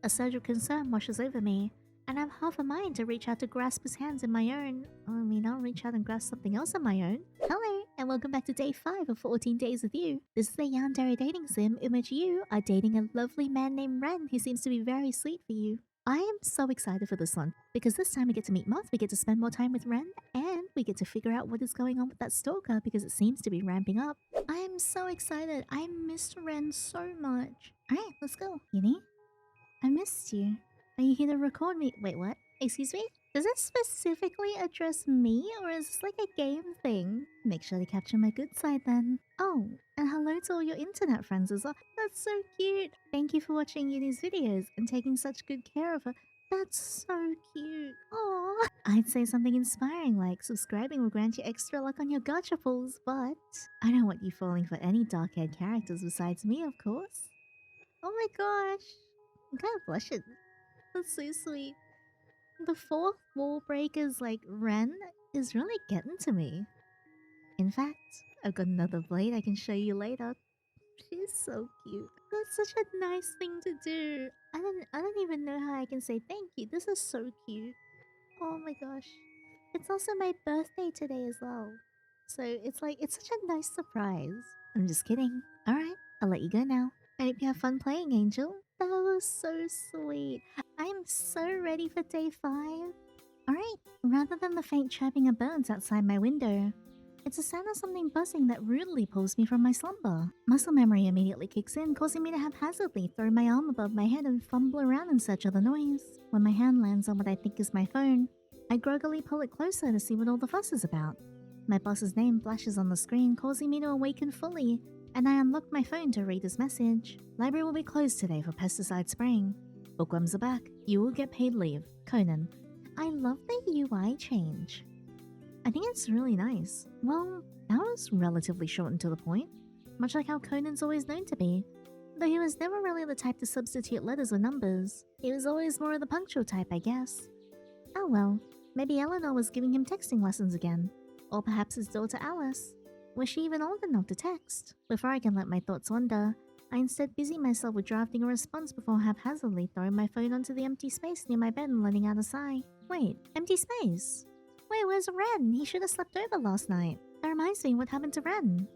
A surge of concern washes over me, and I have half a mind to reach out to grasp his hands in my own. I'll reach out and grasp something else in my own. Hello, and welcome back to day 5 of 14 Days with You. This is a Yandere dating sim in which you are dating a lovely man named Ren who seems to be very sweet for you. I am so excited for this one, because this time we get to meet Moth, we get to spend more time with Ren, and we get to figure out what is going on with that stalker because it seems to be ramping up. I am so excited. I missed Ren so much. Alright, let's go. Yinny? I missed you. Are you here to record me? Wait, what? Excuse me? Does it specifically address me, or is this like a game thing? Make sure to capture my good side then. Oh, and hello to all your internet friends as well. That's so cute. Thank you for watching Yinny's videos and taking such good care of her. That's so cute. Aww. I'd say something inspiring like subscribing will grant you extra luck on your gacha pulls, but I don't want you falling for any dark-haired characters besides me, of course. Oh my gosh. I'm kind of blushing. That's so sweet. The fourth wall breaker's like Ren is really getting to me. In fact, I've got another blade I can show you later. She's so cute. That's such a nice thing to do. I don't even know how I can say thank you. This is so cute. Oh my gosh. It's also my birthday today as well. So it's such a nice surprise. I'm just kidding. Alright, I'll let you go now. I hope you have fun playing, Angel. That was so sweet. I'm so ready for day 5. Alright, rather than the faint chirping of birds outside my window, it's a sound of something buzzing that rudely pulls me from my slumber. Muscle memory immediately kicks in, causing me to haphazardly throw my arm above my head and fumble around in search of the noise. When my hand lands on what I think is my phone, I groggily pull it closer to see what all the fuss is about. My boss's name flashes on the screen, causing me to awaken fully, and I unlock my phone to read his message. Library will be closed today for pesticide spraying. Bookworms are back. You will get paid leave. Conan. I love the UI change. I think it's really nice. Well, that was relatively short and to the point, much like how Conan's always known to be. Though he was never really the type to substitute letters with numbers. He was always more of the punctual type, I guess. Oh well, maybe Eleanor was giving him texting lessons again. Or perhaps his daughter Alice. Was she even old enough to text? Before I can let my thoughts wander, I instead busy myself with drafting a response before haphazardly throwing my phone onto the empty space near my bed and letting out a sigh. Wait, empty space? Wait, where's Ren? He should have slept over last night. That reminds me what happened to Ren.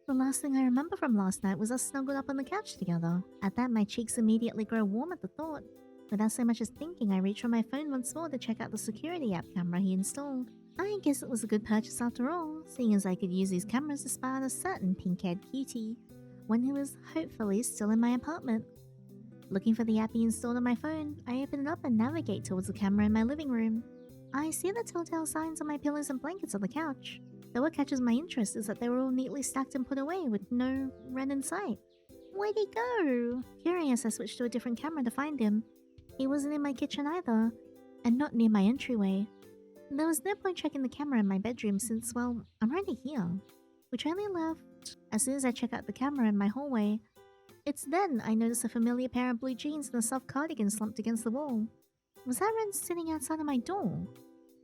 The last thing I remember from last night was us snuggled up on the couch together. At that, my cheeks immediately grow warm at the thought. Without so much as thinking, I reach for my phone once more to check out the security app camera he installed. I guess it was a good purchase after all, seeing as I could use these cameras to spy on a certain pink-haired cutie, one who was hopefully still in my apartment. Looking for the app he installed on my phone, I open it up and navigate towards the camera in my living room. I see the telltale signs on my pillows and blankets on the couch, though what catches my interest is that they were all neatly stacked and put away with no Ren in sight. Where'd he go? Curious, I switched to a different camera to find him. He wasn't in my kitchen either, and not near my entryway. There was no point checking the camera in my bedroom since, well, I'm already here, which I only left as soon as I check out the camera in my hallway. It's then I notice a familiar pair of blue jeans and a soft cardigan slumped against the wall. Was that Ren sitting outside of my door?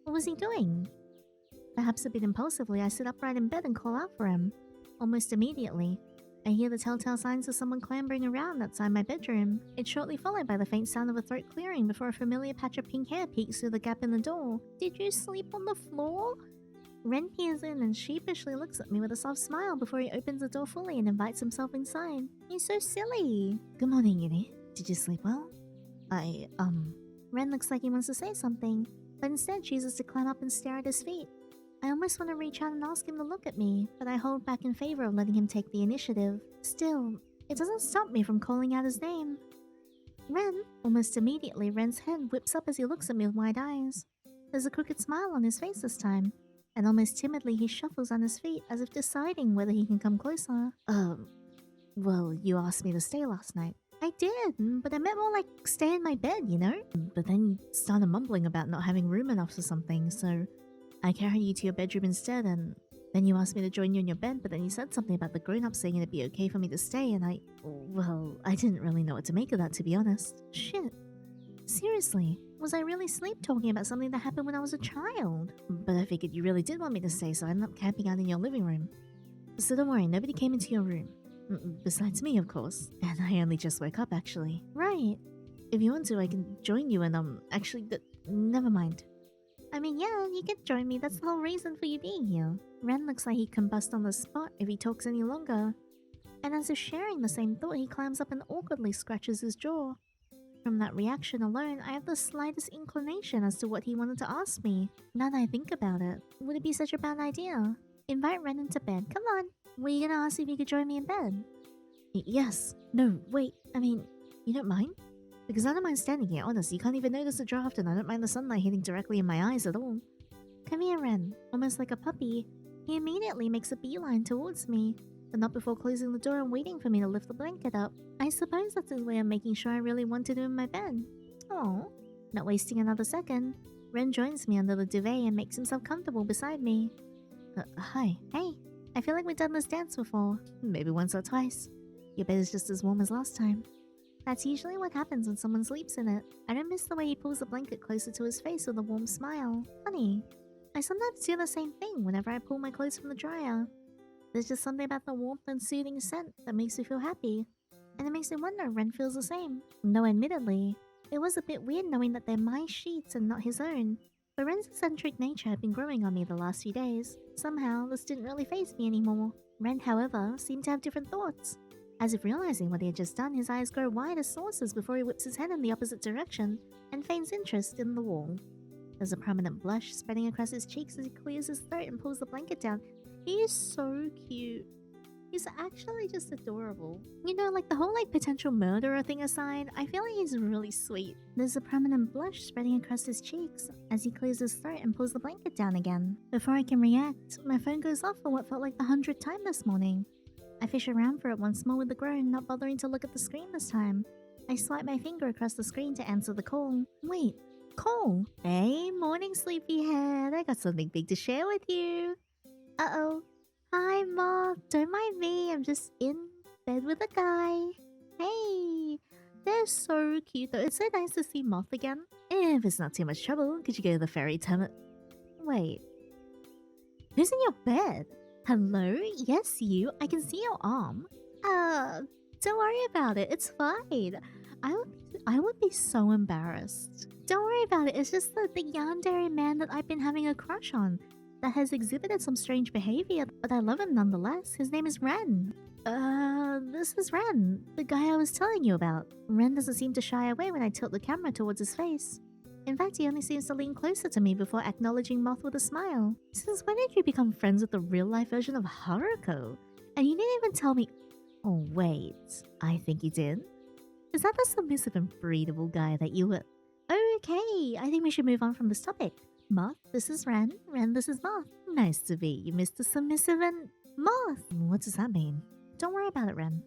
What was he doing? Perhaps a bit impulsively, I sit upright in bed and call out for him. Almost immediately, I hear the telltale signs of someone clambering around outside my bedroom. It's shortly followed by the faint sound of a throat clearing before a familiar patch of pink hair peeks through the gap in the door. Did you sleep on the floor? Ren peers in and sheepishly looks at me with a soft smile before he opens the door fully and invites himself inside. He's so silly. Good morning, Yinny. Did you sleep well? Ren looks like he wants to say something, but instead chooses to climb up and stare at his feet. I almost want to reach out and ask him to look at me, but I hold back in favor of letting him take the initiative. Still, it doesn't stop me from calling out his name. Ren! Almost immediately, Ren's head whips up as he looks at me with wide eyes. There's a crooked smile on his face this time, and almost timidly he shuffles on his feet as if deciding whether he can come closer. Well, you asked me to stay last night. I did, but I meant more like stay in my bed, you know? But then you started mumbling about not having room enough or something, so I carried you to your bedroom instead, and then you asked me to join you in your bed, but then you said something about the grown-up saying it'd be okay for me to stay, and I didn't really know what to make of that, to be honest. Shit. Seriously, was I really sleep-talking about something that happened when I was a child? But I figured you really did want me to stay, so I ended up camping out in your living room. So don't worry, nobody came into your room. Besides me, of course. And I only just woke up, actually. Right. If you want to, I can join you and actually, never mind. I mean, yeah, you can join me. That's the whole reason for you being here. Ren looks like he'd combust on the spot if he talks any longer. And as if sharing the same thought, he climbs up and awkwardly scratches his jaw. From that reaction alone, I have the slightest inclination as to what he wanted to ask me. Now that I think about it, would it be such a bad idea? Invite Ren into bed. Come on. Were you gonna ask if you could join me in bed? Yes. No, wait. I mean, you don't mind? Because I don't mind standing here, honestly. You can't even notice the draft and I don't mind the sunlight hitting directly in my eyes at all. Come here, Ren. Almost like a puppy. He immediately makes a beeline towards me, but not before closing the door and waiting for me to lift the blanket up. I suppose that's his way of making sure I really wanted him in my bed. Oh. Not wasting another second, Ren joins me under the duvet and makes himself comfortable beside me. Hi. Hey. I feel like we've done this dance before. Maybe once or twice. Your bed is just as warm as last time. That's usually what happens when someone sleeps in it. I don't miss the way he pulls the blanket closer to his face with a warm smile. Funny. I sometimes do the same thing whenever I pull my clothes from the dryer. There's just something about the warmth and soothing scent that makes me feel happy. And it makes me wonder if Ren feels the same. Though admittedly, it was a bit weird knowing that they're my sheets and not his own. But Ren's eccentric nature had been growing on me the last few days. Somehow, this didn't really faze me anymore. Ren, however, seemed to have different thoughts. As if realizing what he had just done, his eyes grow wide as saucers before he whips his head in the opposite direction and feigns interest in the wall. There's a prominent blush spreading across his cheeks as he clears his throat and pulls the blanket down. He is so cute. He's actually just adorable. You know, like the whole potential murderer thing aside, I feel like he's really sweet. There's a prominent blush spreading across his cheeks as he clears his throat and pulls the blanket down again. Before I can react, my phone goes off for what felt like the 100th time this morning. I fish around for it once more with a groan, not bothering to look at the screen this time. I swipe my finger across the screen to answer the call. Wait, call? Hey, morning sleepyhead. I got something big to share with you. Uh-oh. Hi, Moth. Don't mind me. I'm just in bed with a guy. Hey. They're so cute though. It's so nice to see Moth again. If it's not too much trouble, could you go to the fairy tome? Wait. Who's in your bed? Hello? Yes, you. I can see your arm. Don't worry about it. It's fine. I would be so embarrassed. Don't worry about it. It's just the Yandere man that I've been having a crush on that has exhibited some strange behavior, but I love him nonetheless. His name is Ren. This is Ren, the guy I was telling you about. Ren doesn't seem to shy away when I tilt the camera towards his face. In fact, he only seems to lean closer to me before acknowledging Moth with a smile. Since when did you become friends with the real-life version of Haruko? And you didn't even tell me... Oh, wait. I think you did? Is that the submissive and breedable guy that you were... Okay, I think we should move on from this topic. Moth, this is Ren. Ren, this is Moth. Nice to meet you, Mr. Submissive and... Moth! What does that mean? Don't worry about it, Ren.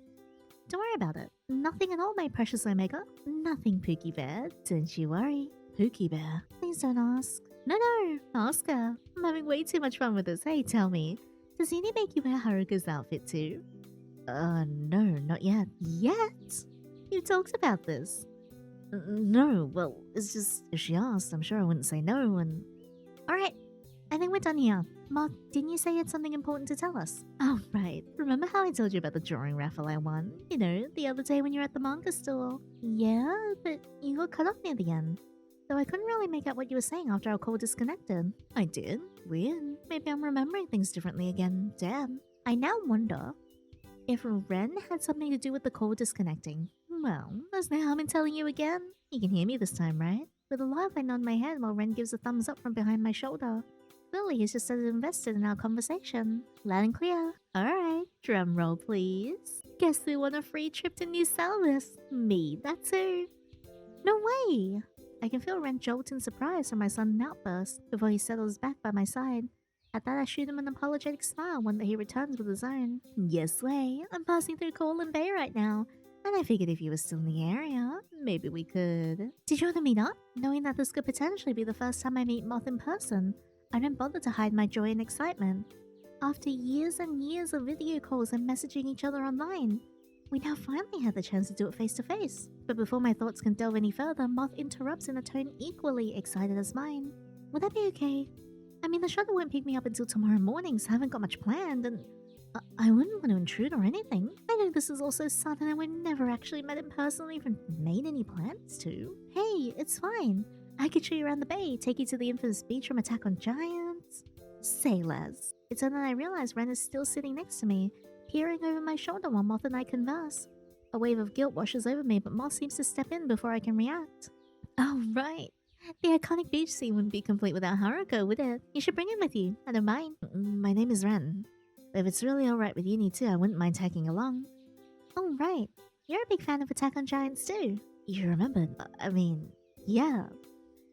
Don't worry about it. Nothing at all, my precious Omega. Nothing, Pookie Bear. Don't you worry. Pookie Bear. Please don't ask. No, Oscar. I'm having way too much fun with this. Hey, tell me. Does he make you wear Haruka's outfit too? No, not yet. Yet? You talked about this. No, well, it's just, if she asked, I'm sure I wouldn't say no, and... Alright, I think we're done here. Moth, didn't you say you had something important to tell us? Oh, right. Remember how I told you about the drawing raffle I won? You know, the other day when you were at the manga store. Yeah, but you got cut off near the end. Though I couldn't really make out what you were saying after our call disconnected. I did. Weird. Maybe I'm remembering things differently again. Damn. I now wonder if Ren had something to do with the call disconnecting. Well, there's no harm in telling you again. You can hear me this time, right? With a laugh, I nod my head while Ren gives a thumbs up from behind my shoulder. Clearly, he's just as invested in our conversation. Loud and clear. Alright, drum roll please. Guess who won a free trip to New Salvis? Me, that too. No way! I can feel Ren jolt in surprise from my sudden outburst before he settles back by my side. At that, I shoot him an apologetic smile, one that he returns with his own. Yes way, I'm passing through Colin Bay right now, and I figured if you were still in the area, maybe we could... Did you want to meet up? Knowing that this could potentially be the first time I meet Moth in person, I don't bother to hide my joy and excitement. After years and years of video calls and messaging each other online, we now finally had the chance to do it face to face. But before my thoughts can delve any further, Moth interrupts in a tone equally excited as mine. Would that be okay? I mean, the shuttle won't pick me up until tomorrow morning, so I haven't got much planned, and I wouldn't want to intrude or anything. I know this is also sudden and we've never actually met in person or even made any plans to. Hey, it's fine. I could show you around the bay, take you to the infamous beach from Attack on Giants. Say less. It's then I realize Ren is still sitting next to me, peering over my shoulder while Moth and I converse. A wave of guilt washes over me, but Moth seems to step in before I can react. Oh, right. The iconic beach scene wouldn't be complete without Haruko, would it? You should bring him with you. I don't mind. My name is Ren. If it's really alright with Uni too, I wouldn't mind tagging along. Oh, right. You're a big fan of Attack on Giants too. You remembered? I mean, yeah.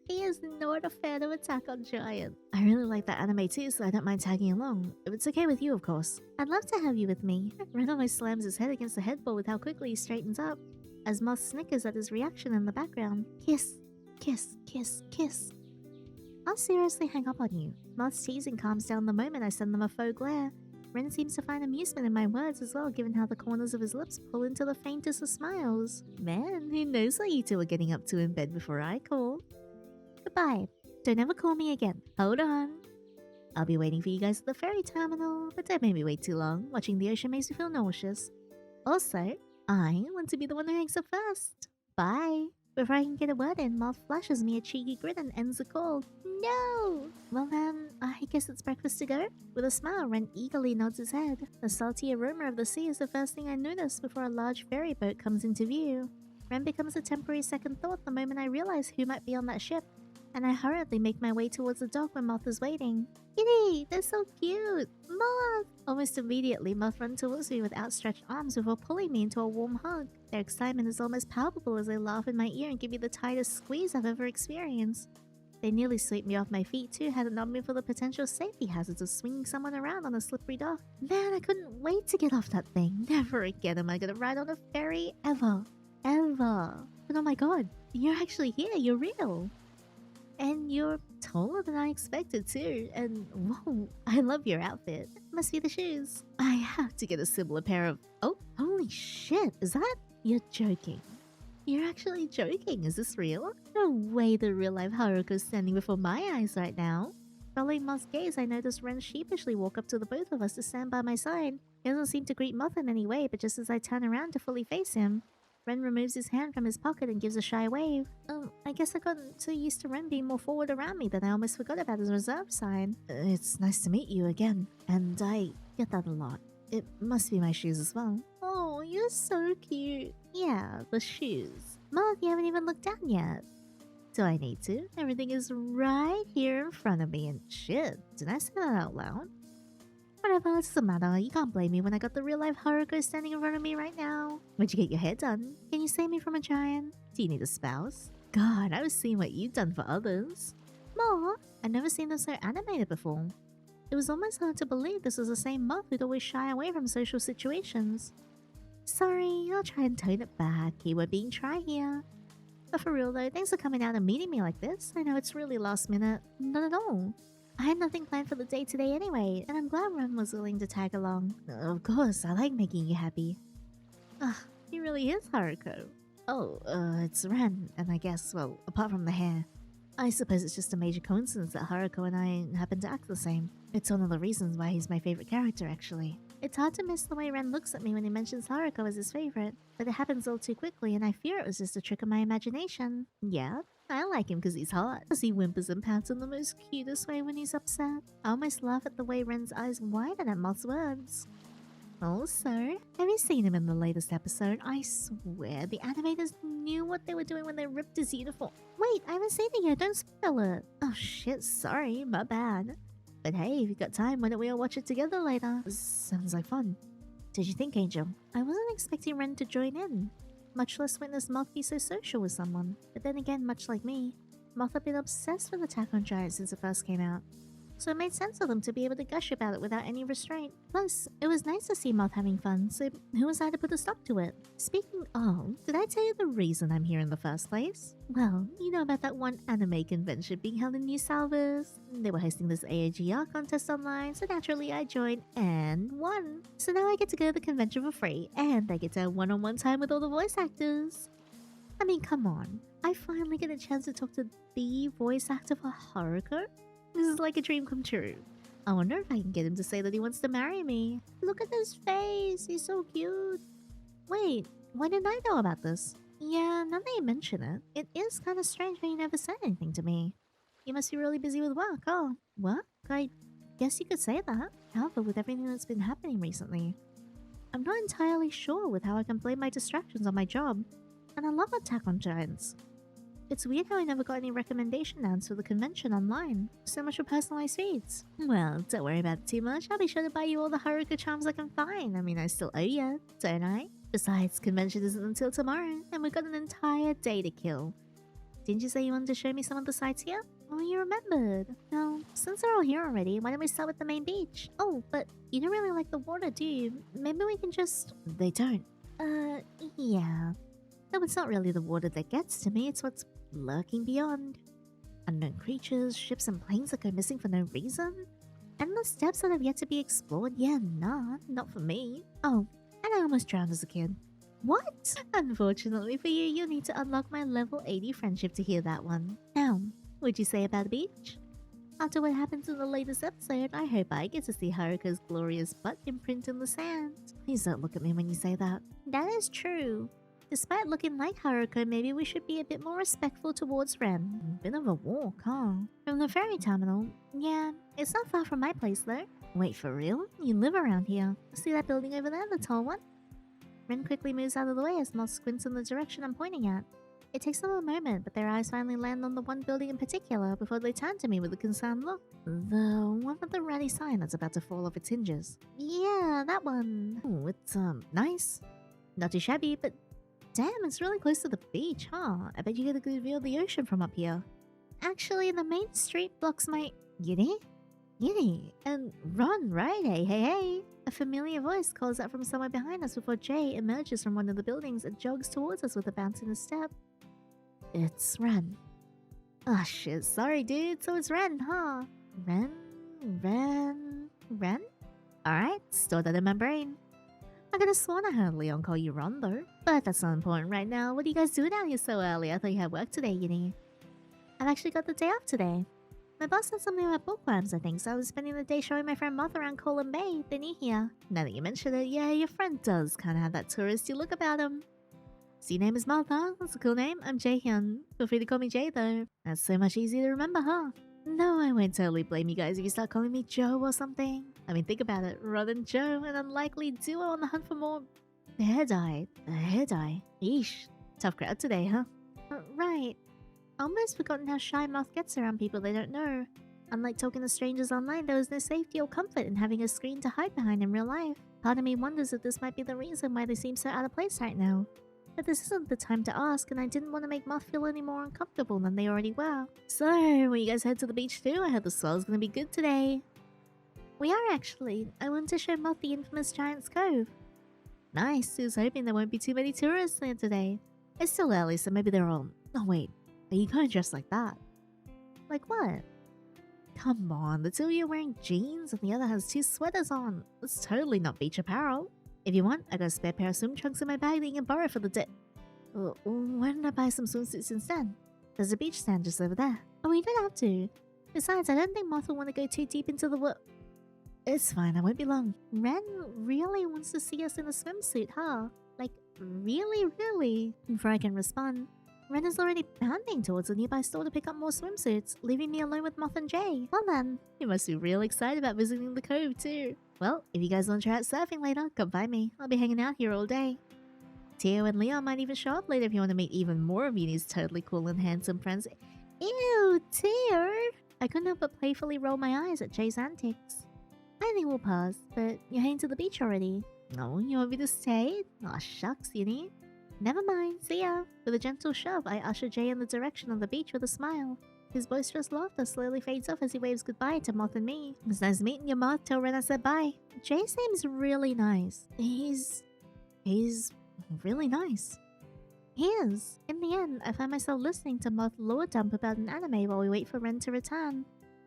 He is not a fan of Attack on Giants. I really like that anime too, so I don't mind tagging along. If it's okay with you, of course. I'd love to have you with me. Ren almost slams his head against the headboard with how quickly he straightens up, as Moth snickers at his reaction in the background. Kiss. Kiss, kiss, kiss. I'll seriously hang up on you. Moth's teasing calms down the moment I send them a faux glare. Ren seems to find amusement in my words as well, given how the corners of his lips pull into the faintest of smiles. Man, who knows what you two are getting up to in bed before I call. Goodbye. Don't ever call me again. Hold on. I'll be waiting for you guys at the ferry terminal, but don't make me wait too long. Watching the ocean makes me feel nauseous. Also, I want to be the one who hangs up first. Bye. Before I can get a word in, Moth flashes me a cheeky grin and ends the call. No! Well then, I guess it's breakfast to go? With a smile, Ren eagerly nods his head. The salty aroma of the sea is the first thing I notice before a large ferry boat comes into view. Ren becomes a temporary second thought the moment I realize who might be on that ship, and I hurriedly make my way towards the dock where Moth is waiting. Kitty, they're so cute! Moth! Almost immediately, Moth runs towards me with outstretched arms before pulling me into a warm hug. Their excitement is almost palpable as they laugh in my ear and give me the tightest squeeze I've ever experienced. They nearly sweep me off my feet too, had it not been for the potential safety hazards of swinging someone around on a slippery dock. Man, I couldn't wait to get off that thing. Never again am I gonna ride on a ferry, ever. Ever. But oh my god, you're actually here, you're real. And you're taller than I expected too, and whoa, I love your outfit. Must be the shoes. I have to get a similar pair of... Oh, holy shit, is that... You're joking. You're actually joking, is this real? No way the real-life Haruko's standing before my eyes right now. Following Moth's gaze, I notice Ren sheepishly walk up to the both of us to stand by my side. He doesn't seem to greet Moth in any way, but just as I turn around to fully face him, Ren removes his hand from his pocket and gives a shy wave. I guess I got so used to Ren being more forward around me that I almost forgot about his reserve sign. It's nice to meet you again, and I get that a lot. It must be my shoes as well. Oh, you're so cute. Yeah, the shoes. Moth, you haven't even looked down yet. Do I need to? Everything is right here in front of me, and shit, did I say that out loud? Whatever, it doesn't matter. You can't blame me when I got the real-life Haruko standing in front of me right now. Where'd you get your hair done? Can you save me from a giant? Do you need a spouse? God, I was seeing what you've done for others. More? I've never seen them so animated before. It was almost hard to believe this was the same Moth who'd always shy away from social situations. Sorry, I'll try and tone it back. Keyword being try here. But for real though, thanks for coming out and meeting me like this. I know it's really last minute. Not at all. I had nothing planned for the day today anyway, and I'm glad Ren was willing to tag along. Of course, I like making you happy. Ugh, he really is Haruko. Oh, it's Ren, and I guess, well, apart from the hair, I suppose it's just a major coincidence that Haruko and I happen to act the same. It's one of the reasons why he's my favorite character, actually. It's hard to miss the way Ren looks at me when he mentions Haruko as his favorite, but it happens all too quickly and I fear it was just a trick of my imagination. Yeah, I like him because he's hot. As he whimpers and pouts in the most cutest way when he's upset. I almost laugh at the way Ren's eyes widen at Moth's words. Also, have you seen him in the latest episode? I swear the animators knew what they were doing when they ripped his uniform. Wait, I haven't seen it yet, don't spoil it. Oh shit, sorry, my bad. But hey, if you got time, why don't we all watch it together later? Sounds like fun. Did you think, Angel? I wasn't expecting Ren to join in, much less witness Moth be so social with someone. But then again, much like me, Moth had been obsessed with Attack on Giants since it first came out. So it made sense for them to be able to gush about it without any restraint. Plus, it was nice to see Moth having fun, so who was I to put a stop to it? Speaking of, did I tell you the reason I'm here in the first place? Well, you know about that one anime convention being held in New Salvas? They were hosting this AAGR contest online, so naturally I joined and won. So now I get to go to the convention for free, and I get to have one-on-one time with all the voice actors. I mean, come on. I finally get a chance to talk to the voice actor for Haruko? This is like a dream come true. I wonder if I can get him to say that he wants to marry me. Look at his face, he's so cute. Wait, why didn't I know about this? Yeah, now that you mention it, it is kind of strange how you never said anything to me. You must be really busy with work, oh. What? I guess you could say that. However, with everything that's been happening recently, I'm not entirely sure with how I can blame my distractions on my job. And I love Attack on Giants. It's weird how I never got any recommendation ads for the convention online. So much for personalized feeds. Well, don't worry about it too much. I'll be sure to buy you all the Haruka charms I can find. I mean, I still owe you, don't I? Besides, convention isn't until tomorrow, and we've got an entire day to kill. Didn't you say you wanted to show me some of the sites here? Oh, you remembered. Now, since they're all here already, why don't we start with the main beach? Oh, but you don't really like the water, do you? Maybe we can just... They don't. Yeah. Though it's not really the water that gets to me, it's what's lurking beyond. Unknown creatures, ships and planes that go missing for no reason. Endless depths that have yet to be explored. Yeah, nah, not for me. Oh, and I almost drowned as a kid. What? Unfortunately for you, you'll need to unlock my level 80 friendship to hear that one. Now, what'd you say about the beach? After what happens in the latest episode, I hope I get to see Haruka's glorious butt imprint in the sand. Please don't look at me when you say that. That is true. Despite looking like Haruka, maybe we should be a bit more respectful towards Ren. Bit of a walk, huh? From the ferry terminal? Yeah, it's not far from my place though. Wait, for real? You live around here? See that building over there, the tall one? Ren quickly moves out of the way as Moth squints in the direction I'm pointing at. It takes them a moment, but their eyes finally land on the one building in particular before they turn to me with a concerned look. The one with the ratty sign that's about to fall off its hinges. Yeah, that one. Oh, it's, nice. Not too shabby, but damn, it's really close to the beach, huh? I bet you get a good view of the ocean from up here. Actually, the main street blocks my... Yiddy? Yiddy? And run, right? Hey, hey, hey. A familiar voice calls out from somewhere behind us before Jay emerges from one of the buildings and jogs towards us with a bounce in his step. It's Ren. Oh shit, sorry dude, so it's Ren, huh? Ren? Alright, store that in my brain. I could have sworn I heard Leon call you Ron though. But that's not important right now. What are you guys doing out here so early? I thought you had work today, Yinny. I've actually got the day off today. My boss said something about bookworms, I think, so I was spending the day showing my friend Moth around Colin Bay, the new here. Now that you mention it, yeah, your friend does kind of have that touristy look about him. So your name is Moth, huh? That's a cool name. I'm Jaehyun. Feel free to call me Jay, though. That's so much easier to remember, huh? No, I won't totally blame you guys if you start calling me Joe or something. I mean, think about it. Rod and Joe, an unlikely duo on the hunt for more... hair dye. Hair dye. Yeesh. Tough crowd today, huh? Right. Almost forgotten how shy Moth gets around people they don't know. Unlike talking to strangers online, there was no safety or comfort in having a screen to hide behind in real life. Part of me wonders if this might be the reason why they seem so out of place right now. But this isn't the time to ask, and I didn't want to make Moth feel any more uncomfortable than they already were. So, will you guys head to the beach too? I heard the swell's gonna be good today. We are actually. I want to show Moth the infamous Giant's Cove. Nice, who's hoping there won't be too many tourists there today. It's still early, so maybe they're all... Oh wait, are you going dressed like that? Like what? Come on, the two of you are wearing jeans and the other has two sweaters on. It's totally not beach apparel. If you want, I got a spare pair of swim trunks in my bag that you can borrow for the day. Why don't I buy some swimsuits instead? There's a beach stand just over there. Oh, you don't have to. Besides, I don't think Moth will want to go too deep into the water. It's fine, I won't be long. Ren really wants to see us in a swimsuit, huh? Like, really? Before I can respond, Ren is already bounding towards a nearby store to pick up more swimsuits, leaving me alone with Moth and Jay. Well then, you must be real excited about visiting the cove too. Well, if you guys want to try out surfing later, come find me. I'll be hanging out here all day. Tio and Leon might even show up later if you want to meet even more of Yuni's totally cool and handsome friends. Ew, Tio! I couldn't help but playfully roll my eyes at Jay's antics. I think we'll pause, but you're heading to the beach already. No, you want me to stay? Aw, shucks, Yuni. Never mind, see ya. With a gentle shove, I usher Jay in the direction of the beach with a smile. His boisterous laughter slowly fades off as he waves goodbye to Moth and me. It's nice meeting you, Moth. Tell Ren I said bye. Jay seems really nice. He's really nice. He is. In the end, I find myself listening to Moth lore dump about an anime while we wait for Ren to return.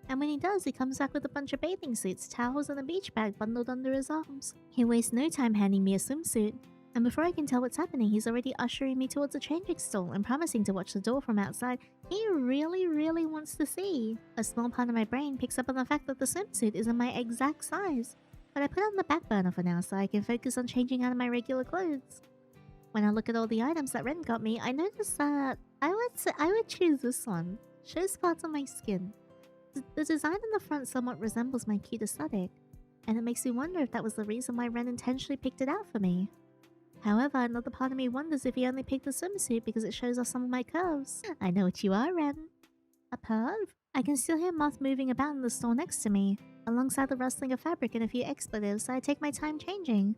And when he does, he comes back with a bunch of bathing suits, towels, and a beach bag bundled under his arms. He wastes no time handing me a swimsuit. And before I can tell what's happening, he's already ushering me towards a changing stall and promising to watch the door from outside. He really wants to see. A small part of my brain picks up on the fact that the swimsuit isn't my exact size, but I put it on the back burner for now so I can focus on changing out of my regular clothes. When I look at all the items that Ren got me, I notice that I would choose this one. Shows spots on my skin. The design on the front somewhat resembles my cute aesthetic, and it makes me wonder if that was the reason why Ren intentionally picked it out for me. However, another part of me wonders if he only picked the swimsuit because it shows off some of my curves. I know what you are, Ren. A perv? I can still hear Moth moving about in the store next to me, alongside the rustling of fabric and a few expletives, so I take my time changing.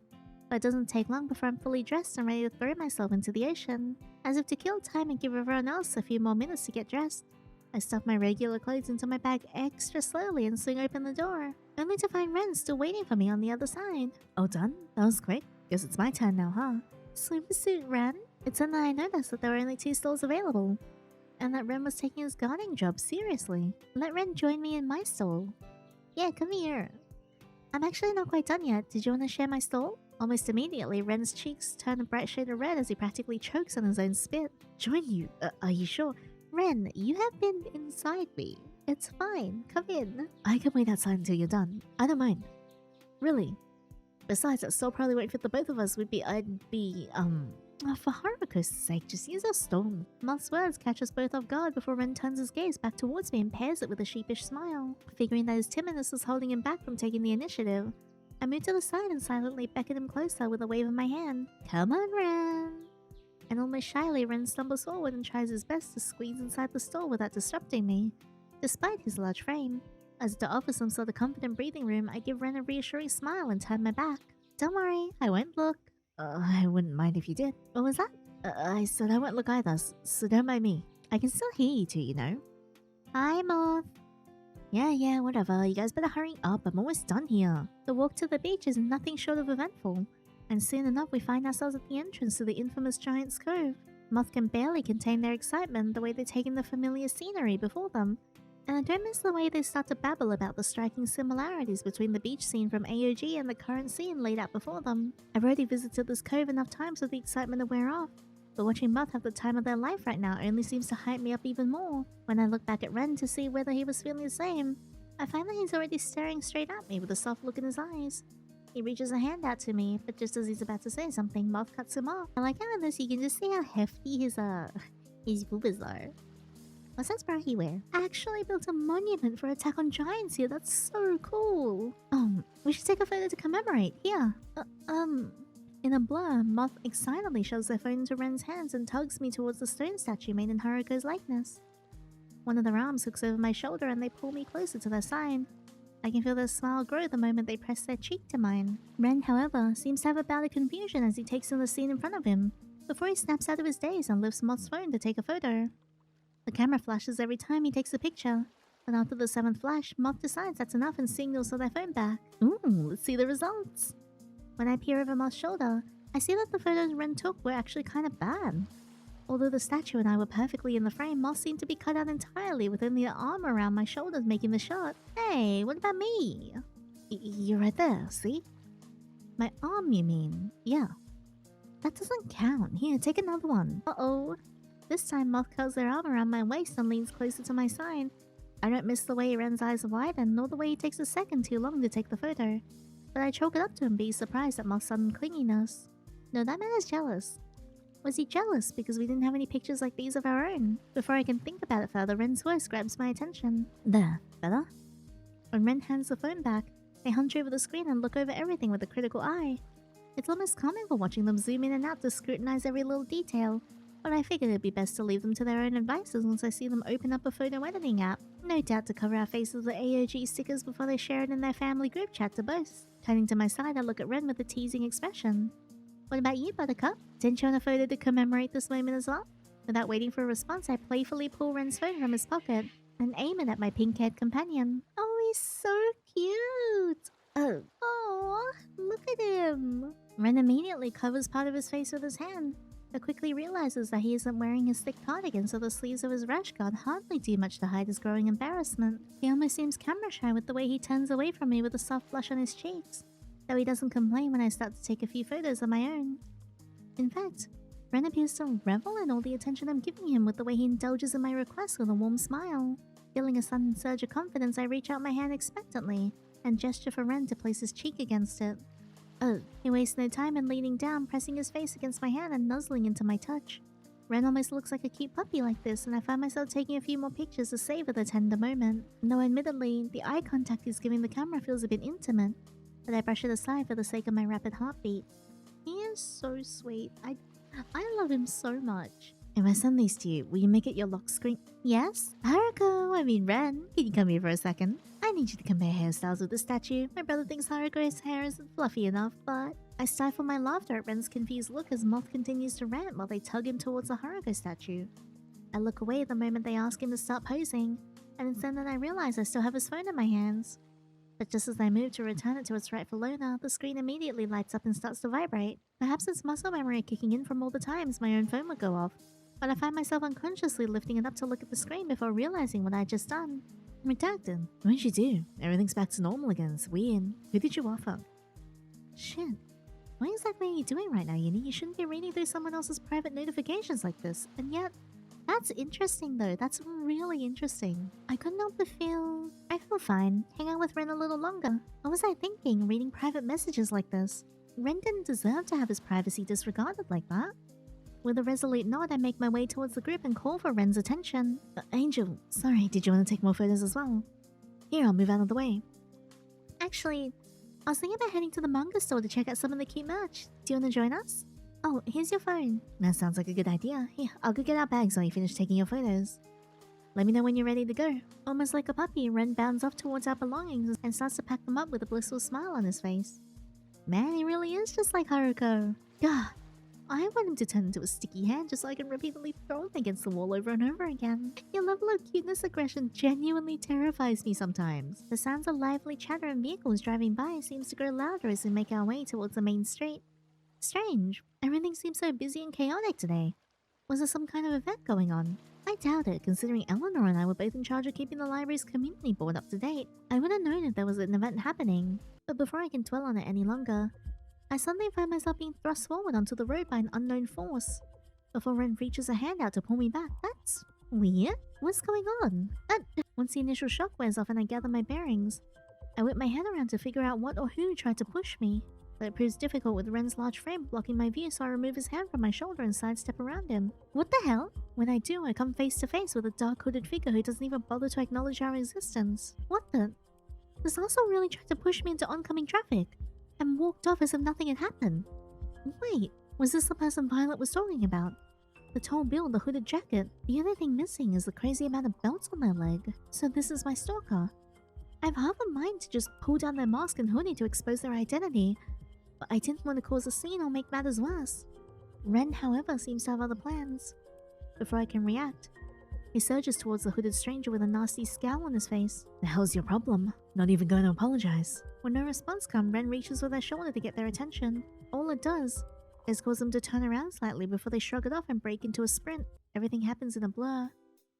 But it doesn't take long before I'm fully dressed and ready to throw myself into the ocean. As if to kill time and give everyone else a few more minutes to get dressed, I stuff my regular clothes into my bag extra slowly and swing open the door, only to find Ren still waiting for me on the other side. Oh, done? That was quick. Guess it's my turn now, huh? Swimsuit, Ren? It's then that I noticed that there were only 2 stalls available, and that Ren was taking his guarding job seriously. Let Ren join me in my stall. Yeah, come here. I'm actually not quite done yet. Did you want to share my stall? Almost immediately, Ren's cheeks turn a bright shade of red as he practically chokes on his own spit. Join you? Are you sure? Ren, you have been inside me. It's fine. Come in. I can wait outside until you're done. I don't mind. Really. Besides, that stall probably won't fit the both of us. For Haruko's sake, just use a stone. Moth's words catch us both off guard before Ren turns his gaze back towards me and pairs it with a sheepish smile. Figuring that his timidness was holding him back from taking the initiative, I move to the side and silently beckon him closer with a wave of my hand. Come on, Ren! And almost shyly, Ren stumbles forward and tries his best to squeeze inside the stall without disrupting me, despite his large frame. As to offer some sort of confident breathing room, I give Ren a reassuring smile and turn my back. Don't worry, I won't look. I wouldn't mind if you did. What was that? I said I won't look either, so don't mind me. I can still hear you two, you know. Hi, Moth. Yeah, whatever. You guys better hurry up. I'm almost done here. The walk to the beach is nothing short of eventful, and soon enough we find ourselves at the entrance to the infamous Giant's Cove. Moth can barely contain their excitement the way they take in the familiar scenery before them, and I don't miss the way they start to babble about the striking similarities between the beach scene from AOG and the current scene laid out before them. I've already visited this cove enough times for the excitement to wear off, but watching Moth have the time of their life right now only seems to hype me up even more. When I look back at Ren to see whether he was feeling the same, I find that he's already staring straight at me with a soft look in his eyes. He reaches a hand out to me, but just as he's about to say something, Moth cuts him off. I like how in this you can just see how hefty his boobas are. What's that bra he wear? I actually built a monument for Attack on Giants here. That's so cool. We should take a photo to commemorate. Here. In a blur, Moth excitedly shoves their phone into Ren's hands and tugs me towards the stone statue made in Haruko's likeness. One of their arms hooks over my shoulder and they pull me closer to their side. I can feel their smile grow the moment they press their cheek to mine. Ren, however, seems to have a bout of confusion as he takes in the scene in front of him, before he snaps out of his daze and lifts Moth's phone to take a photo. The camera flashes every time he takes a picture, and after the 7th flash, Moth decides that's enough and signals for their phone back. Ooh, let's see the results. When I peer over Moth's shoulder, I see that the photos Ren took were actually kind of bad. Although the statue and I were perfectly in the frame, Moth seemed to be cut out entirely with only the arm around my shoulders making the shot. Hey, what about me? You're right there, see? My arm, you mean? Yeah. That doesn't count. Here, take another one. Uh-oh. This time, Moth curls their arm around my waist and leans closer to my side. I don't miss the way Ren's eyes widen, nor the way he takes a second too long to take the photo. But I chalk it up to him being surprised at Moth's sudden clinginess. No, that man is jealous. Was he jealous because we didn't have any pictures like these of our own? Before I can think about it further, Ren's voice grabs my attention. There, better? When Ren hands the phone back, they hunch over the screen and look over everything with a critical eye. It's almost comical watching them zoom in and out to scrutinize every little detail, but I figured it'd be best to leave them to their own devices once I see them open up a photo editing app. No doubt to cover our faces with AOG stickers before they share it in their family group chat to boast. Turning to my side, I look at Ren with a teasing expression. What about you, Buttercup? Didn't you want a photo to commemorate this moment as well? Without waiting for a response, I playfully pull Ren's phone from his pocket and aim it at my pink-haired companion. Oh, he's so cute! Oh, look at him! Ren immediately covers part of his face with his hand, but quickly realizes that he isn't wearing his thick cardigan, so the sleeves of his rash guard hardly do much to hide his growing embarrassment. He almost seems camera shy with the way he turns away from me with a soft blush on his cheeks, though he doesn't complain when I start to take a few photos of my own. In fact, Ren appears to revel in all the attention I'm giving him with the way he indulges in my request with a warm smile. Feeling a sudden surge of confidence, I reach out my hand expectantly and gesture for Ren to place his cheek against it. He wastes no time in leaning down, pressing his face against my hand and nuzzling into my touch. Ren almost looks like a cute puppy like this, and I find myself taking a few more pictures to savor the tender moment. Though admittedly, the eye contact he's giving the camera feels a bit intimate, but I brush it aside for the sake of my rapid heartbeat. He is so sweet. I love him so much. If I send these to you, will you make it your lock screen? Yes? Ren, can you come here for a second? I need you to compare hairstyles with the statue. My brother thinks Haruko's hair isn't fluffy enough, but... I stifle my laughter at Ren's confused look as Moth continues to rant while they tug him towards the Haruko statue. I look away the moment they ask him to start posing, and it's then that I realize I still have his phone in my hands. But just as I move to return it to its rightful owner, the screen immediately lights up and starts to vibrate. Perhaps it's muscle memory kicking in from all the times my own phone would go off, but I find myself unconsciously lifting it up to look at the screen before realizing what I had just done. Redacted. What did you do? Everything's back to normal again. It's weird. Who did you offer? Shit. What exactly are you doing right now, Yinny? You shouldn't be reading through someone else's private notifications like this. And yet, that's interesting though. That's really interesting. I couldn't help but feel... I feel fine. Hang out with Ren a little longer. What was I thinking, reading private messages like this? Ren didn't deserve to have his privacy disregarded like that. With a resolute nod, I make my way towards the group and call for Ren's attention. Angel, sorry, did you want to take more photos as well? Here, I'll move out of the way. Actually, I was thinking about heading to the manga store to check out some of the cute merch. Do you want to join us? Oh, here's your phone. That sounds like a good idea. Here, I'll go get our bags while you finish taking your photos. Let me know when you're ready to go. Almost like a puppy, Ren bounds off towards our belongings and starts to pack them up with a blissful smile on his face. Man, he really is just like Haruko. Gah. I want him to turn into a sticky hand just so I can repeatedly throw him against the wall over and over again. Your level of cuteness aggression genuinely terrifies me sometimes. The sounds of lively chatter and vehicles driving by seems to grow louder as we make our way towards the main street. Strange. Everything seems so busy and chaotic today. Was there some kind of event going on? I doubt it, considering Eleanor and I were both in charge of keeping the library's community board up to date. I would have known if there was an event happening. But before I can dwell on it any longer, I suddenly find myself being thrust forward onto the road by an unknown force. Before Ren reaches a hand out to pull me back. That's weird. What's going on? Once the initial shock wears off and I gather my bearings, I whip my head around to figure out what or who tried to push me. But it proves difficult with Ren's large frame blocking my view, so I remove his hand from my shoulder and sidestep around him. What the hell? When I do, I come face to face with a dark hooded figure who doesn't even bother to acknowledge our existence. What the? This also really tried to push me into oncoming traffic and walked off as if nothing had happened. Wait, was this the person Violet was talking about? The tall build, the hooded jacket. The only thing missing is the crazy amount of belts on their leg. So this is my stalker. I have half a mind to just pull down their mask and hoodie to expose their identity, but I didn't want to cause a scene or make matters worse. Ren, however, seems to have other plans. Before I can react, he surges towards the hooded stranger with a nasty scowl on his face. The hell's your problem? Not even going to apologize. When no response comes, Ren reaches for their shoulder to get their attention. All it does is cause them to turn around slightly before they shrug it off and break into a sprint. Everything happens in a blur.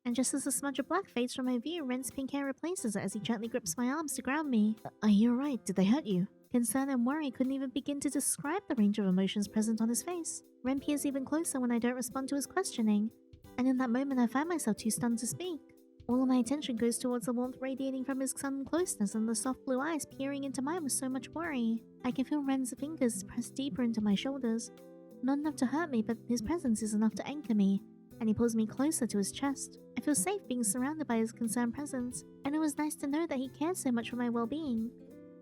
And just as a smudge of black fades from my view, Ren's pink hair replaces it as he gently grips my arms to ground me. Are you alright? Did they hurt you? Concern and worry couldn't even begin to describe the range of emotions present on his face. Ren peers even closer when I don't respond to his questioning, and in that moment I find myself too stunned to speak. All of my attention goes towards the warmth radiating from his sudden closeness and the soft blue eyes peering into mine with so much worry. I can feel Ren's fingers press deeper into my shoulders. Not enough to hurt me, but his presence is enough to anchor me, and he pulls me closer to his chest. I feel safe being surrounded by his concerned presence, and it was nice to know that he cared so much for my well-being.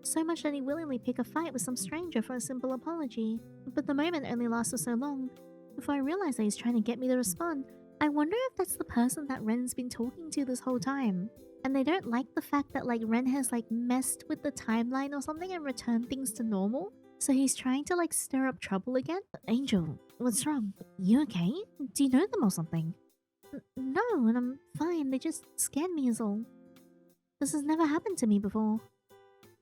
So much that he willingly pick a fight with some stranger for a simple apology. But the moment only lasts for so long. Before I realize that he's trying to get me to respond, I wonder if that's the person that Ren's been talking to this whole time. And they don't like the fact that Ren has messed with the timeline or something and returned things to normal. So he's trying to stir up trouble again. Angel, what's wrong? You okay? Do you know them or something? No, and I'm fine. They just scared me is all. This has never happened to me before.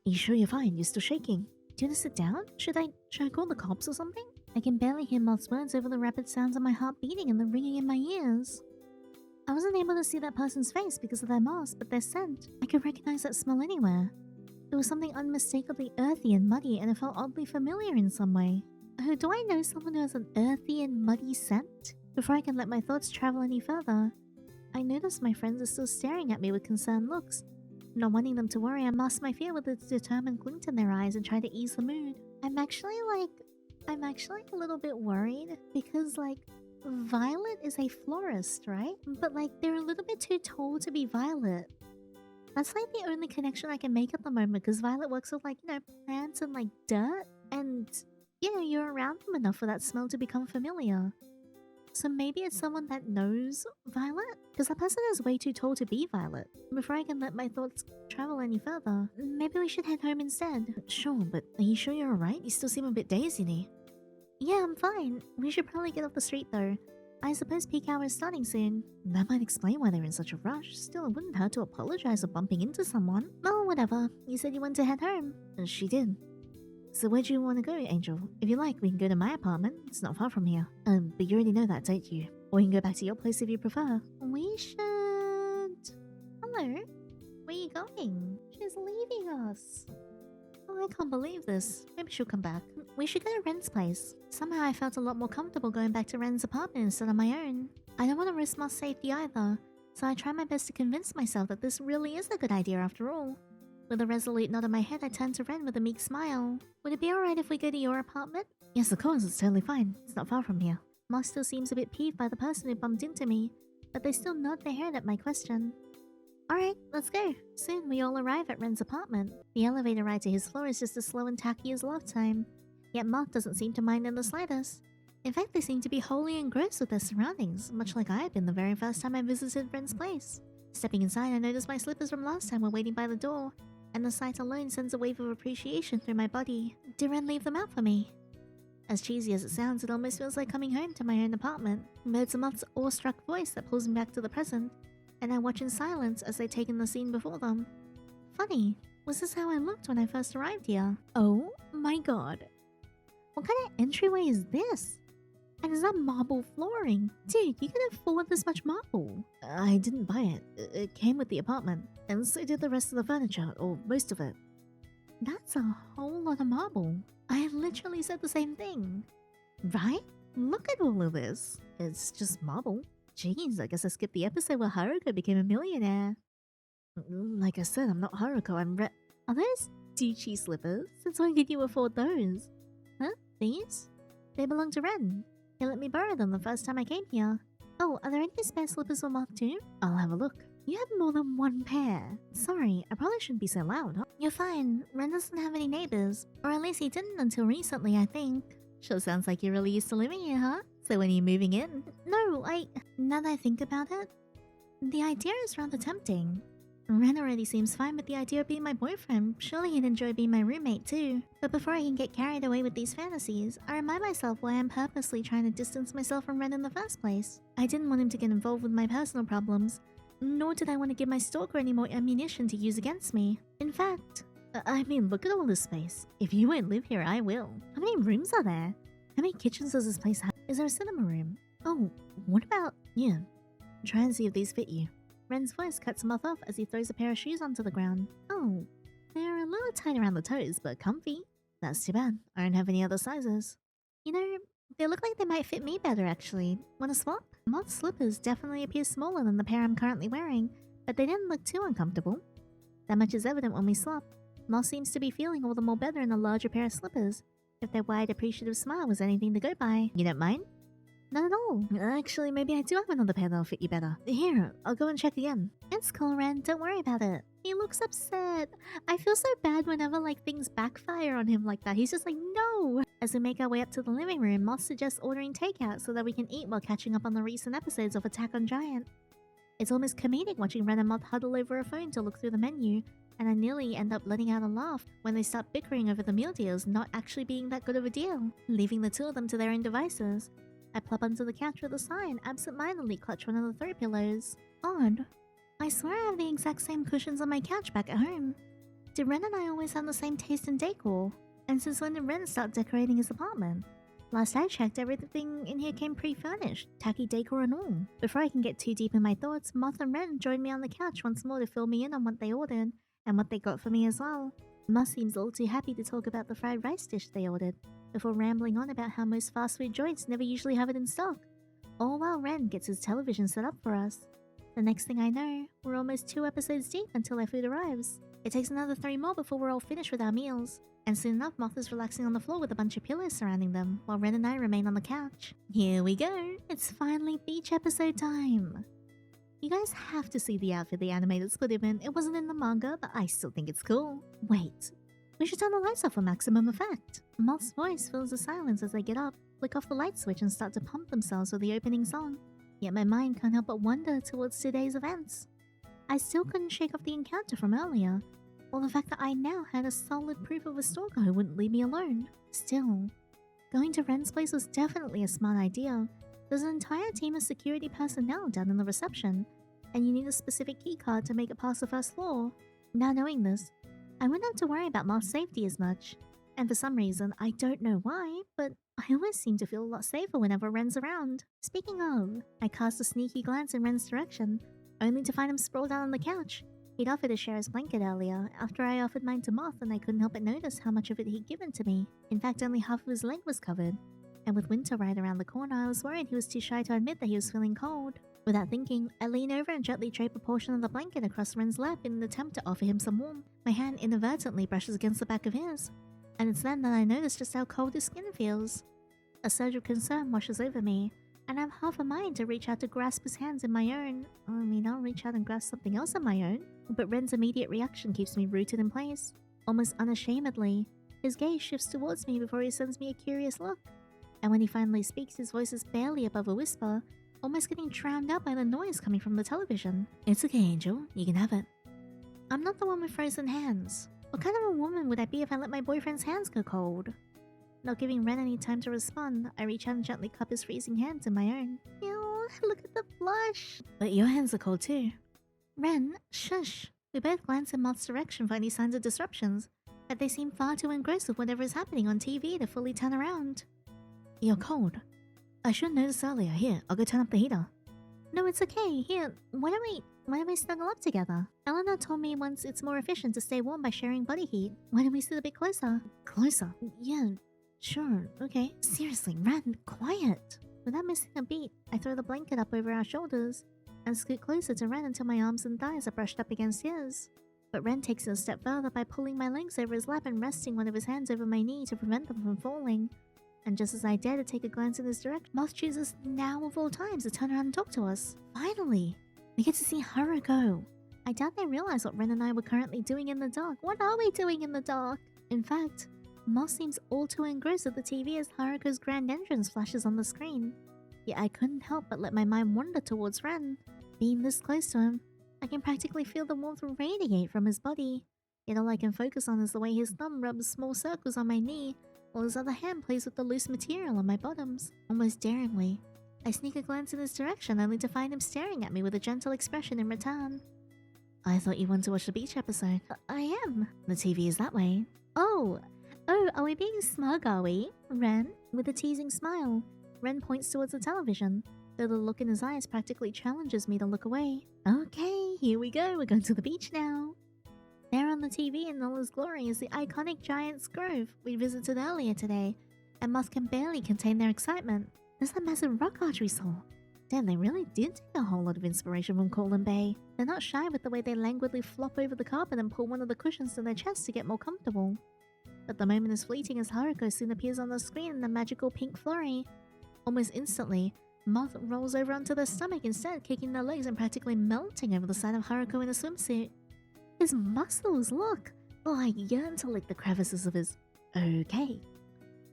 Are you sure you're fine? You're still shaking. Do you want to sit down? Should I call the cops or something? I can barely hear Moth's words over the rapid sounds of my heart beating and the ringing in my ears. I wasn't able to see that person's face because of their mask, but their scent. I could recognize that smell anywhere. It was something unmistakably earthy and muddy, and it felt oddly familiar in some way. Do I know someone who has an earthy and muddy scent? Before I can let my thoughts travel any further, I notice my friends are still staring at me with concerned looks. Not wanting them to worry, I mask my fear with a determined glint in their eyes and try to ease the mood. I'm actually a little bit worried because, like, Violet is a florist, right? But, like, they're a little bit too tall to be Violet. That's, like, the only connection I can make at the moment because Violet works with, like, plants and, like, dirt. And, you're around them enough for that smell to become familiar. So maybe it's someone that knows Violet? Because that person is way too tall to be Violet. Before I can let my thoughts travel any further, maybe we should head home instead. Sure, but are you sure you're alright? You still seem a bit dazed, Yandere. Yeah, I'm fine. We should probably get off the street though. I suppose peak hour is starting soon. That might explain why they're in such a rush. Still, it wouldn't hurt to apologize for bumping into someone. Oh, whatever. You said you wanted to head home. She did. So where do you want to go, Angel? If you like, we can go to my apartment. It's not far from here. But you already know that, don't you? Or we can go back to your place if you prefer. We should... Hello? Where are you going? She's leaving us. Oh, I can't believe this. Maybe she'll come back. We should go to Ren's place. Somehow I felt a lot more comfortable going back to Ren's apartment instead of my own. I don't want to risk my safety either, so I try my best to convince myself that this really is a good idea after all. With a resolute nod of my head, I turn to Ren with a meek smile. Would it be alright if we go to your apartment? Yes, of course, it's totally fine. It's not far from here. Moss still seems a bit peeved by the person who bumped into me, but they still nod their head at my question. Alright, let's go. Soon we all arrive at Ren's apartment. The elevator ride to his floor is just as slow and tacky as love time. Yet Moth doesn't seem to mind in the slightest. In fact, they seem to be wholly engrossed with their surroundings, much like I had been the very first time I visited Ren's place. Stepping inside, I notice my slippers from last time were waiting by the door, and the sight alone sends a wave of appreciation through my body. Did Ren leave them out for me? As cheesy as it sounds, it almost feels like coming home to my own apartment. But it's a Moth's awestruck voice that pulls me back to the present, and I watch in silence as they take in the scene before them. Funny, was this how I looked when I first arrived here? Oh my god. What kind of entryway is this? And is that marble flooring? Dude, you can afford this much marble. I didn't buy it. It came with the apartment. And so did the rest of the furniture, or most of it. That's a whole lot of marble. I literally said the same thing. Right? Look at all of this. It's just marble. Jeez, I guess I skipped the episode where Haruko became a millionaire. Like I said, I'm not Haruko, I'm Are those Gucci slippers? Since when could you afford those? Huh? These? They belong to Ren. He let me borrow them the first time I came here. Oh, are there any spare slippers for Moth too? I'll have a look. You have more than one pair. Sorry, I probably shouldn't be so loud, huh? You're fine. Ren doesn't have any neighbors. Or at least he didn't until recently, I think. Sure sounds like you're really used to living here, huh? So when are you moving in? No, now that I think about it, the idea is rather tempting. Ren already seems fine with the idea of being my boyfriend. Surely he'd enjoy being my roommate too. But before I can get carried away with these fantasies, I remind myself why I'm purposely trying to distance myself from Ren in the first place. I didn't want him to get involved with my personal problems, nor did I want to give my stalker any more ammunition to use against me. In fact, I mean, look at all this space. If you won't live here, I will. How many rooms are there? How many kitchens does this place have? Is there a cinema room? Oh, what about... Yeah, try and see if these fit you. Ren's voice cuts Moth off as he throws a pair of shoes onto the ground. Oh, they're a little tight around the toes, but comfy. That's too bad. I don't have any other sizes. You know, they look like they might fit me better, actually. Want to swap? Moth's slippers definitely appear smaller than the pair I'm currently wearing, but they didn't look too uncomfortable. That much is evident when we swap. Moth seems to be feeling all the more better in a larger pair of slippers. If their wide, appreciative smile was anything to go by. You don't mind? Not at all. Actually, maybe I do have another pair that'll fit you better. Here, I'll go and check again. It's cool, Ren. Don't worry about it. He looks upset. I feel so bad whenever, things backfire on him like that. He's just like, no! As we make our way up to the living room, Moth suggests ordering takeout so that we can eat while catching up on the recent episodes of Attack on Giant. It's almost comedic watching Ren and Moth huddle over a phone to look through the menu, and I nearly end up letting out a laugh when they start bickering over the meal deals not actually being that good of a deal, leaving the two of them to their own devices. I plop onto the couch with a sigh and absent-mindedly clutch one of the throw pillows. Odd. I swear I have the exact same cushions on my couch back at home. Did Ren and I always have the same taste in decor? And since when did Ren start decorating his apartment? Last I checked, everything in here came pre-furnished, tacky decor and all. Before I can get too deep in my thoughts, Moth and Ren joined me on the couch once more to fill me in on what they ordered, and what they got for me as well. Moth seems all too happy to talk about the fried rice dish they ordered. before rambling on about how most fast food joints never usually have it in stock, all while Ren gets his television set up for us. The next thing I know, we're almost 2 episodes deep until our food arrives. It takes another 3 more before we're all finished with our meals, and soon enough Moth is relaxing on the floor with a bunch of pillows surrounding them, while Ren and I remain on the couch. Here we go, it's finally beach episode time! You guys have to see the outfit the animators put him in. It wasn't in the manga, but I still think it's cool. Wait, we should turn the lights off for maximum effect. Moth's voice fills the silence as they get up, flick off the light switch and start to pump themselves with the opening song. Yet my mind can't help but wander towards today's events. I still couldn't shake off the encounter from earlier, or the fact that I now had a solid proof of a stalker who wouldn't leave me alone. Still, going to Ren's place was definitely a smart idea. There's an entire team of security personnel down in the reception, and you need a specific keycard to make it past the first floor. Now knowing this, I wouldn't have to worry about Moth's safety as much. And for some reason, I don't know why, but I always seem to feel a lot safer whenever Ren's around. Speaking of, I cast a sneaky glance in Ren's direction, only to find him sprawled out on the couch. He'd offered to share his blanket earlier, after I offered mine to Moth, and I couldn't help but notice how much of it he'd given to me. In fact, only half of his leg was covered. And with winter right around the corner, I was worried he was too shy to admit that he was feeling cold. Without thinking, I lean over and gently drape a portion of the blanket across Ren's lap in an attempt to offer him some warmth. My hand inadvertently brushes against the back of his, and it's then that I notice just how cold his skin feels. A surge of concern washes over me, and I have half a mind to reach out to grasp his hands in my own. I'll reach out and grasp something else in my own, but Ren's immediate reaction keeps me rooted in place. Almost unashamedly, his gaze shifts towards me before he sends me a curious look. And when he finally speaks, his voice is barely above a whisper, almost getting drowned out by the noise coming from the television. It's okay, Angel. You can have it. I'm not the one with frozen hands. What kind of a woman would I be if I let my boyfriend's hands go cold? Not giving Ren any time to respond, I reach out and gently cup his freezing hands in my own. Ew, look at the blush. But your hands are cold too. Ren, shush. We both glance in Moth's direction for any signs of disruptions, but they seem far too engrossed with whatever is happening on TV to fully turn around. You're cold. I should have noticed earlier. Here, I'll go turn up the heater. No, it's okay. Here, why don't we snuggle up together? Eleanor told me once it's more efficient to stay warm by sharing body heat. Why don't we sit a bit closer? Closer? Yeah, sure, okay. Seriously, Ren, quiet. Without missing a beat, I throw the blanket up over our shoulders and scoot closer to Ren until my arms and thighs are brushed up against his. But Ren takes it a step further by pulling my legs over his lap and resting one of his hands over my knee to prevent them from falling. And just as I dare to take a glance in his direction, Moth chooses now of all times to turn around and talk to us. Finally! We get to see Haruko. I doubt they realize what Ren and I were currently doing in the dark. What are we doing in the dark? In fact, Moth seems all too engrossed with the TV as Haruko's grand entrance flashes on the screen. Yet I couldn't help but let my mind wander towards Ren. Being this close to him, I can practically feel the warmth radiate from his body. Yet all I can focus on is the way his thumb rubs small circles on my knee, while his other hand plays with the loose material on my bottoms. Almost daringly, I sneak a glance in his direction only to find him staring at me with a gentle expression in return. I thought you wanted to watch the beach episode. I am. The TV is that way. Oh, are we being smug, are we? Ren, with a teasing smile. Ren points towards the television, though the look in his eyes practically challenges me to look away. Okay, here we go. We're going to the beach now. There on the TV in all his glory is the iconic Giant's Grove we visited earlier today, and Moth can barely contain their excitement. There's that massive rock arch we saw. Damn, they really did take a whole lot of inspiration from Colin Bay. They're not shy with the way they languidly flop over the carpet and pull one of the cushions to their chest to get more comfortable. But the moment is fleeting as Haruko soon appears on the screen in a magical pink flurry. Almost instantly, Moth rolls over onto their stomach instead, kicking their legs and practically melting over the side of Haruko in a swimsuit. His muscles, look! Oh, I yearn to lick the crevices of his... Okay.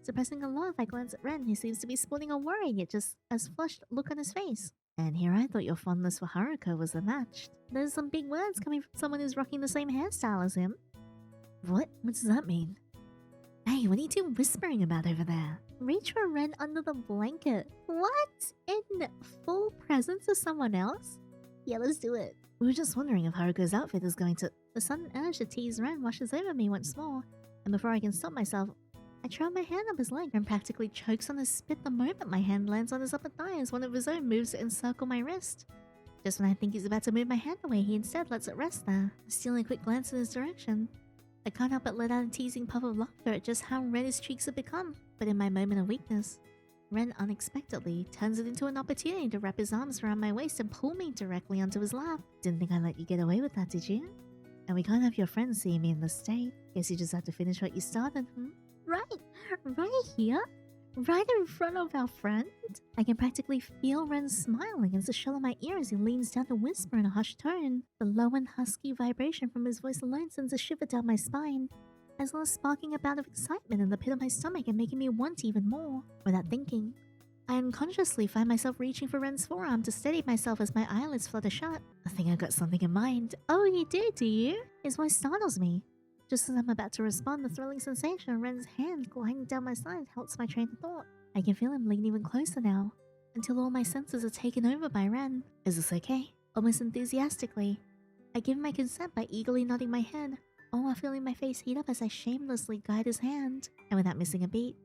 Suppressing a laugh, I glance at Ren, who seems to be sporting a worrying yet just as flushed look on his face. And here I thought your fondness for Haruko was unmatched. There's some big words coming from someone who's rocking the same hairstyle as him. What? What does that mean? Hey, what are you two whispering about over there? Reach for Ren under the blanket. What? In full presence of someone else? Yeah, let's do it. We were just wondering if Haruko's outfit is going to... The sudden urge to tease Ren washes over me once more, and before I can stop myself, I trail my hand up his leg and practically chokes on his spit the moment my hand lands on his upper thigh as one of his own moves to encircle my wrist. Just when I think he's about to move my hand away, he instead lets it rest there. Stealing a quick glance in his direction, I can't help but let out a teasing puff of laughter at just how red his cheeks have become. But in my moment of weakness, Ren unexpectedly turns it into an opportunity to wrap his arms around my waist and pull me directly onto his lap. Didn't think I let you get away with that, did you? And we can't have your friends see me in this state. Guess you just have to finish what you started, Right here? Right in front of our friend? I can practically feel Ren's smile against the shell of my ear as he leans down to whisper in a hushed tone. The low and husky vibration from his voice alone sends a shiver down my spine, as well as sparking a bout of excitement in the pit of my stomach and making me want even more. Without thinking, I unconsciously find myself reaching for Ren's forearm to steady myself as my eyelids flutter shut. I think I've got something in mind. Oh, you do you? His voice startles me. Just as I'm about to respond, the thrilling sensation of Ren's hand gliding down my side halts my train of thought. I can feel him lean even closer now, until all my senses are taken over by Ren. Is this okay? Almost enthusiastically, I give my consent by eagerly nodding my head, all while feeling my face heat up as I shamelessly guide his hand. And without missing a beat,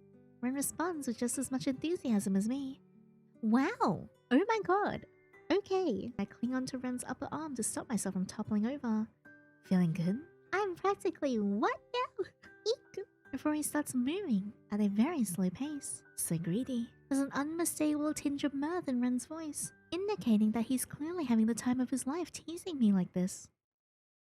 Ren responds with just as much enthusiasm as me. Wow! Oh my god! Okay. I cling onto Ren's upper arm to stop myself from toppling over. Feeling good? I'm practically what now? Eek! Before he starts moving at a very slow pace. So greedy. There's an unmistakable tinge of mirth in Ren's voice, indicating that he's clearly having the time of his life teasing me like this.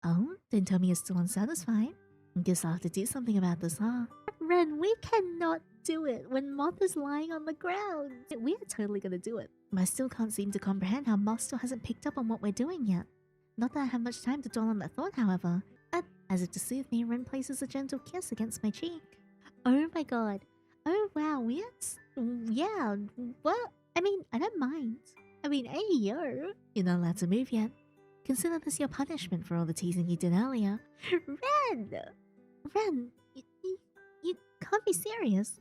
Oh, don't tell me you're still unsatisfied. Guess I'll have to do something about this, huh? Ren, we cannot do it when Moth is lying on the ground. We're totally gonna do it. But I still can't seem to comprehend how Moth still hasn't picked up on what we're doing yet. Not that I have much time to dwell on that thought, however. As if to soothe me, Ren places a gentle kiss against my cheek. Oh my god. Oh wow, yeah, what? I mean, I don't mind. I mean, hey yo. You're not allowed to move yet. Consider this your punishment for all the teasing you did earlier. Ren! Ren, you can't be serious.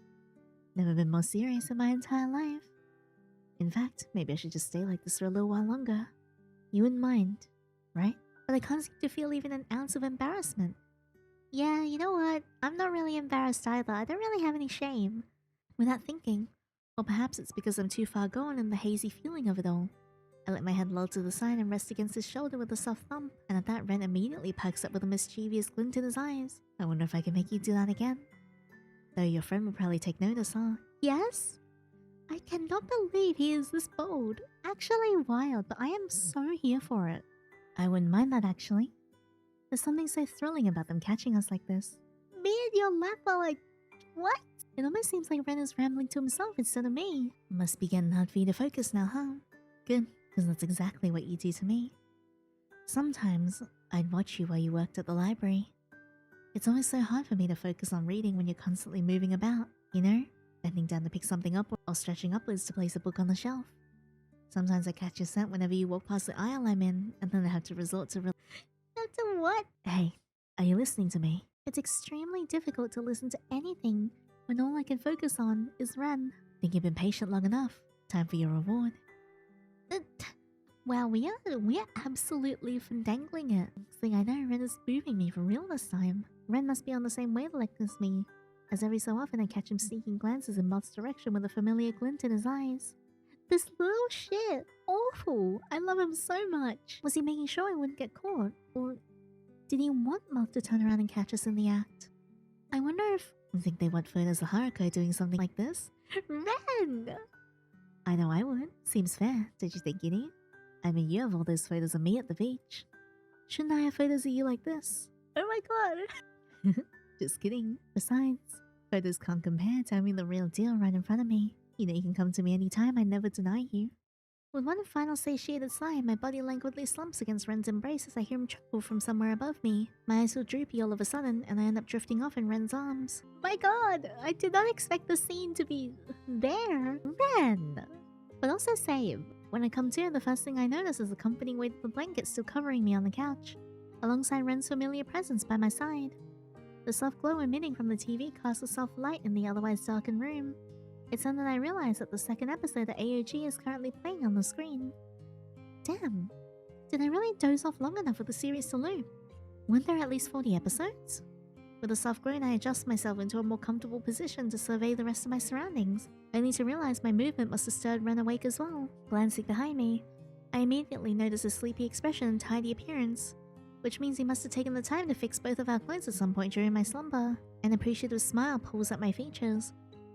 Never been more serious in my entire life. In fact, maybe I should just stay like this for a little while longer. You wouldn't mind, right? But I can't seem to feel even an ounce of embarrassment. Yeah, you know what? I'm not really embarrassed either. I don't really have any shame. Without thinking, or perhaps it's because I'm too far gone in the hazy feeling of it all. I let my head loll to the side and rest against his shoulder with a soft thump, and at that Ren immediately perks up with a mischievous glint in his eyes. I wonder if I can make you do that again. Though your friend will probably take notice, huh? Yes? I cannot believe he is this bold. Actually wild, but I am so here for it. I wouldn't mind that, actually. There's something so thrilling about them catching us like this. Me and your lap are like... What? It almost seems like Ren is rambling to himself instead of me. Must be getting hard for you to focus now, huh? Good, because that's exactly what you do to me. Sometimes, I'd watch you while you worked at the library. It's always so hard for me to focus on reading when you're constantly moving about, you know? Bending down to pick something up or stretching upwards to place a book on the shelf. Sometimes I catch your scent whenever you walk past the aisle I'm in, and then I have to resort to to what? Hey, are you listening to me? It's extremely difficult to listen to anything when all I can focus on is Ren. Think you've been patient long enough. Time for your reward. Wow, we are absolutely fandangling it. Next thing I know, Ren is moving me for real this time. Ren must be on the same wavelength as me, as every so often I catch him sneaking glances in Moth's direction with a familiar glint in his eyes. This little shit. Awful. I love him so much. Was he making sure I wouldn't get caught? Or did he want Moth to turn around and catch us in the act? I wonder if... I think they want photos of Haruko doing something like this. Ren! I know I would. Seems fair. Don't you think, Yinny? I mean, you have all those photos of me at the beach. Shouldn't I have photos of you like this? Oh my god. Just kidding. Besides, photos can't compare to having the real deal right in front of me. You know you can come to me anytime, I never deny you. With one final satiated sigh, my body languidly slumps against Ren's embrace as I hear him chuckle from somewhere above me. My eyes feel droopy all of a sudden, and I end up drifting off in Ren's arms. My god, I did not expect the scene to be... there. Ren! But also same. When I come to, the first thing I notice is the comforting weight of the blanket still covering me on the couch, alongside Ren's familiar presence by my side. The soft glow emitting from the TV casts a soft light in the otherwise darkened room. It's then that I realize that the second episode of AOG is currently playing on the screen. Damn, did I really doze off long enough for the series to loop? Weren't there at least 40 episodes? With a soft groan, I adjust myself into a more comfortable position to survey the rest of my surroundings, only to realize my movement must have stirred Ren awake as well. Glancing behind me, I immediately notice his sleepy expression and tidy appearance, which means he must have taken the time to fix both of our clothes at some point during my slumber. An appreciative smile pulls at my features,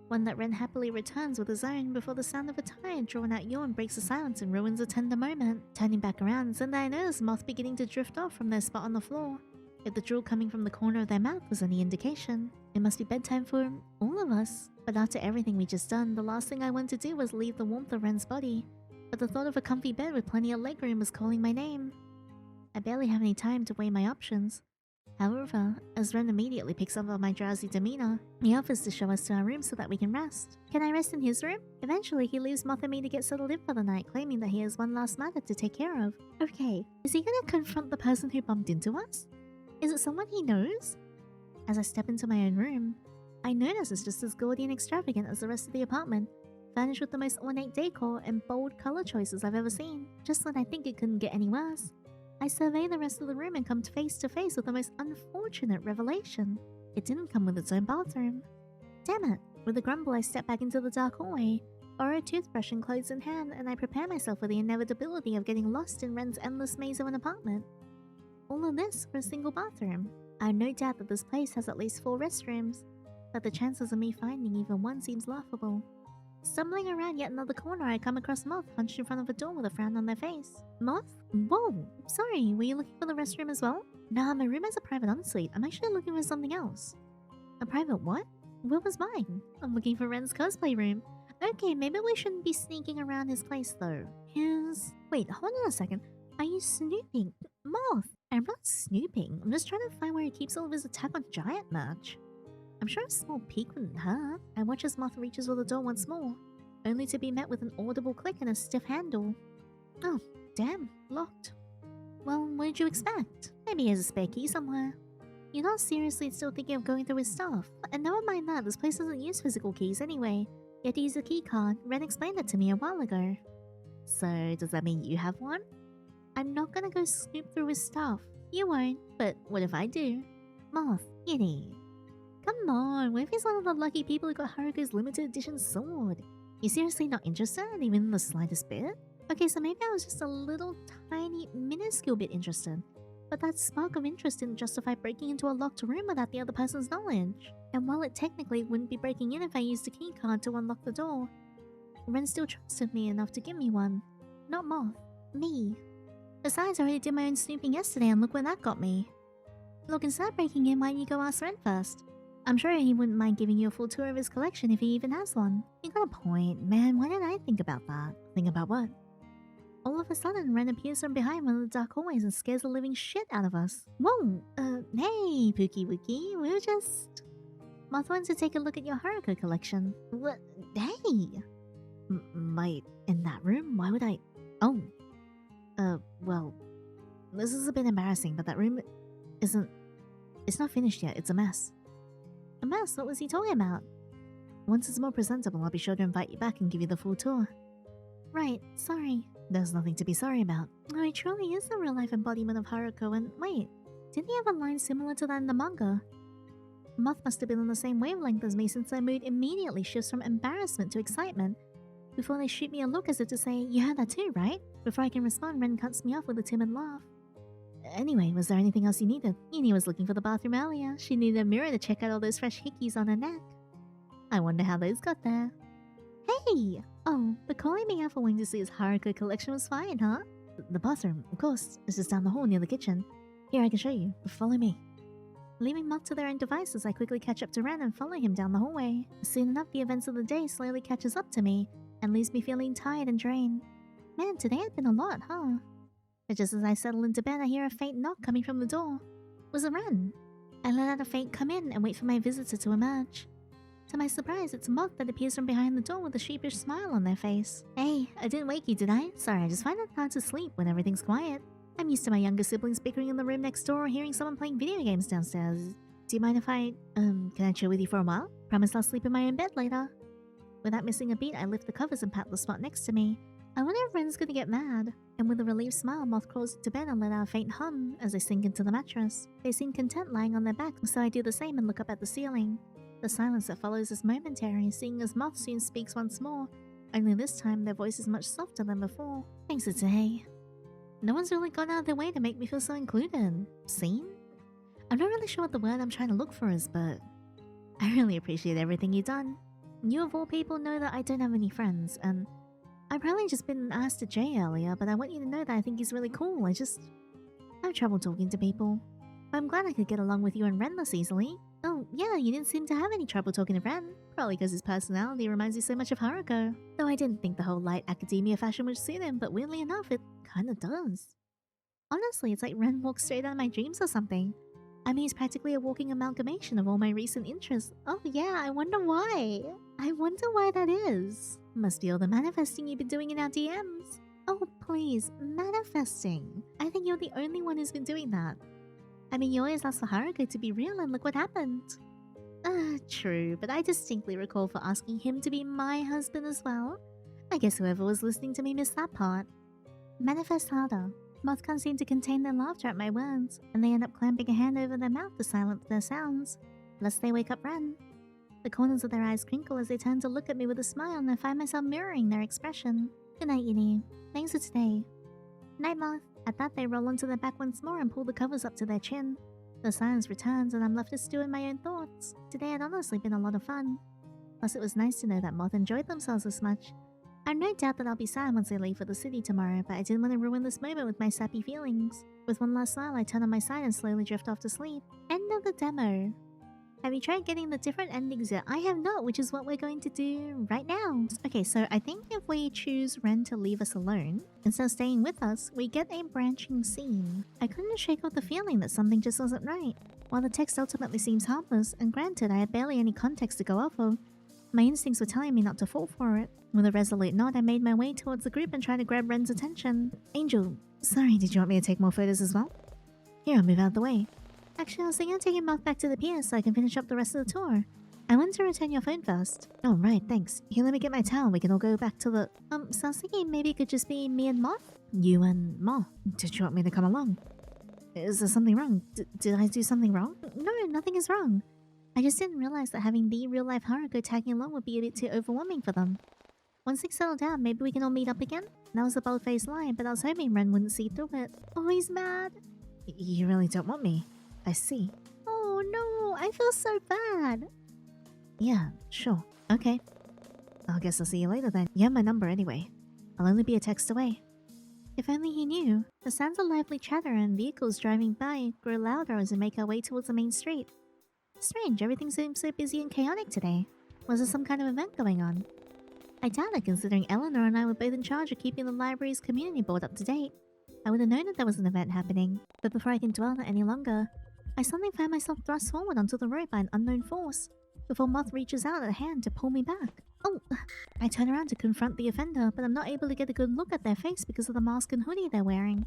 one that Ren happily returns with his own before the sound of a tired, drawn-out yawn breaks the silence and ruins a tender moment. Turning back around, Zenda I notice Moth beginning to drift off from their spot on the floor. If the drool coming from the corner of their mouth was any indication, it must be bedtime for all of us. But after everything we just done, the last thing I wanted to do was leave the warmth of Ren's body. But the thought of a comfy bed with plenty of legroom was calling my name. I barely have any time to weigh my options. However, as Ren immediately picks up on my drowsy demeanor, he offers to show us to our room so that we can rest. Can I rest in his room? Eventually, he leaves Moth and me to get settled in for the night, claiming that he has one last matter to take care of. Okay, is he gonna confront the person who bumped into us? Is it someone he knows? As I step into my own room, I notice it's just as gaudy and extravagant as the rest of the apartment, furnished with the most ornate decor and bold color choices I've ever seen. Just when I think it couldn't get any worse, I survey the rest of the room and come face to face with the most unfortunate revelation. It didn't come with its own bathroom. Damn it! With a grumble, I step back into the dark hallway, borrow a toothbrush and clothes in hand, and I prepare myself for the inevitability of getting lost in Ren's endless maze of an apartment. All of this for a single bathroom. I have no doubt that this place has at least 4 restrooms, but the chances of me finding even one seems laughable. Stumbling around yet another corner, I come across Moth hunched in front of a door with a frown on their face. Moth? Whoa! Sorry, were you looking for the restroom as well? Nah, my room has a private ensuite. I'm actually looking for something else. A private what? Where was mine? I'm looking for Ren's cosplay room. Okay, maybe we shouldn't be sneaking around his place though. Wait, hold on a second. Are you snooping? Moth! I'm not snooping. I'm just trying to find where he keeps all of his Attack on Giant merch. I'm sure a small peek wouldn't hurt. I watch as Moth reaches for the door once more, only to be met with an audible click and a stiff handle. Oh, damn, locked. Well, what did you expect? Maybe he has a spare key somewhere. You're not seriously still thinking of going through his stuff? And never mind that, this place doesn't use physical keys anyway. You have to use a key card. Ren explained it to me a while ago. So, does that mean you have one? I'm not gonna go snoop through his stuff. You won't, but what if I do? Moth, Yinny. Come on, what if he's one of the lucky people who got Haruko's limited edition sword? You seriously not interested, even in the slightest bit? Okay, so maybe I was just a little tiny, minuscule bit interested. But that spark of interest didn't justify breaking into a locked room without the other person's knowledge. And while it technically wouldn't be breaking in if I used a key card to unlock the door, Ren still trusted me enough to give me one. Not Moth. Me. Besides, I already did my own snooping yesterday and look where that got me. Look, instead of breaking in, why don't you go ask Ren first? I'm sure he wouldn't mind giving you a full tour of his collection if he even has one. You got a point. Man, why didn't I think about that? Think about what? All of a sudden, Ren appears from behind one of the dark hallways and scares the living shit out of us. Whoa! Hey, Pookie Wookie, we were just... Moth wanted to take a look at your Haruko collection. What? Hey! In that room? Why would I... Oh. Well... This is a bit embarrassing, but that room isn't... It's not finished yet, it's a mess. A mess? What was he talking about? Once it's more presentable, I'll be sure to invite you back and give you the full tour. Right, sorry. There's nothing to be sorry about. Oh, he truly is the real-life embodiment of Haruko, and wait, didn't he have a line similar to that in the manga? Moth must have been on the same wavelength as me since their mood immediately shifts from embarrassment to excitement, before they shoot me a look as if to say, you heard that too, right? Before I can respond, Ren cuts me off with a timid laugh. Anyway, was there anything else you needed? Yinny was looking for the bathroom earlier. She needed a mirror to check out all those fresh hickeys on her neck. I wonder how those got there. Hey! Oh, but calling me out for wanting to see his Haruko collection was fine, huh? The bathroom, of course, is just down the hall near the kitchen. Here, I can show you. Follow me. Leaving Moth to their own devices, I quickly catch up to Ren and follow him down the hallway. Soon enough, the events of the day slowly catches up to me and leaves me feeling tired and drained. Man, today had been a lot, huh? But just as I settle into bed, I hear a faint knock coming from the door. Was it Ren? I let out a faint come in and wait for my visitor to emerge. To my surprise, it's Moth that appears from behind the door with a sheepish smile on their face. Hey, I didn't wake you, did I? Sorry, I just find it hard to sleep when everything's quiet. I'm used to my younger siblings bickering in the room next door or hearing someone playing video games downstairs. Do you mind if can I chill with you for a while? Promise I'll sleep in my own bed later. Without missing a beat, I lift the covers and pat the spot next to me. I wonder if Ren's gonna get mad. And with a relieved smile, Moth crawls into bed and let out a faint hum as they sink into the mattress. They seem content lying on their back, so I do the same and look up at the ceiling. The silence that follows is momentary, seeing as Moth soon speaks once more, only this time their voice is much softer than before. Thanks a day. No one's really gone out of their way to make me feel so included. Seen? I'm not really sure what the word I'm trying to look for is, but I really appreciate everything you've done. You of all people know that I don't have any friends, and I've probably just been asked to Jay earlier, but I want you to know that I think he's really cool. I have trouble talking to people. But I'm glad I could get along with you and Ren less easily. Oh, yeah, you didn't seem to have any trouble talking to Ren. Probably because his personality reminds you so much of Haruko. Though I didn't think the whole light academia fashion would suit him, but weirdly enough, it kinda does. Honestly, it's like Ren walked straight out of my dreams or something. I mean, he's practically a walking amalgamation of all my recent interests. Oh yeah, I wonder why. I wonder why that is. Must be all the manifesting you've been doing in our DMs. Oh please, manifesting. I think you're the only one who's been doing that. I mean, you always asked for Haruko to be real and look what happened. True, but I distinctly recall for asking him to be my husband as well. I guess whoever was listening to me missed that part. Manifest harder. Moth can't seem to contain their laughter at my words, and they end up clamping a hand over their mouth to silence their sounds, lest they wake up Ren. The corners of their eyes crinkle as they turn to look at me with a smile, and I find myself mirroring their expression. Good night, Yinny. Thanks for today. Night, Moth. At that, they roll onto their back once more and pull the covers up to their chin. The silence returns, and I'm left to stew in my own thoughts. Today had honestly been a lot of fun. Plus, it was nice to know that Moth enjoyed themselves this much. I have no doubt that I'll be sad once I leave for the city tomorrow, but I didn't want to ruin this moment with my sappy feelings. With one last smile, I turn on my side and slowly drift off to sleep. End of the demo. Have you tried getting the different endings yet? I have not, which is what we're going to do right now. Okay, so I think if we choose Ren to leave us alone, instead of staying with us, we get a branching scene. I couldn't shake off the feeling that something just wasn't right. While the text ultimately seems harmless, and granted I had barely any context to go off of, my instincts were telling me not to fall for it. With a resolute nod, I made my way towards the group and tried to grab Ren's attention. Angel, sorry, did you want me to take more photos as well? Here, I'll move out of the way. Actually, I was thinking of taking Moth back to the pier so I can finish up the rest of the tour. I wanted to return your phone first. Oh, right, thanks. Here, let me get my towel and we can all go back to the... So I was thinking maybe it could just be me and Moth? You and Moth? Did you want me to come along? Is there something wrong? Did I do something wrong? No, nothing is wrong. I just didn't realize that having the real-life Haruko tagging along would be a bit too overwhelming for them. Once things settle down, maybe we can all meet up again? That was a bold-faced lie, but I was hoping Ren wouldn't see through it. Oh, he's mad. You really don't want me. I see. Oh no, I feel so bad. Yeah, sure. Okay. I guess I'll see you later then. You have my number anyway. I'll only be a text away. If only he knew. The sounds of lively chatter and vehicles driving by grow louder as we make our way towards the main street. Strange, everything seems so busy and chaotic today. Was there some kind of event going on? I doubt it, considering Eleanor and I were both in charge of keeping the library's community board up to date. I would have known that there was an event happening, but before I can dwell on it any longer, I suddenly found myself thrust forward onto the road by an unknown force, before Moth reaches out a hand to pull me back. Oh! I turn around to confront the offender, but I'm not able to get a good look at their face because of the mask and hoodie they're wearing.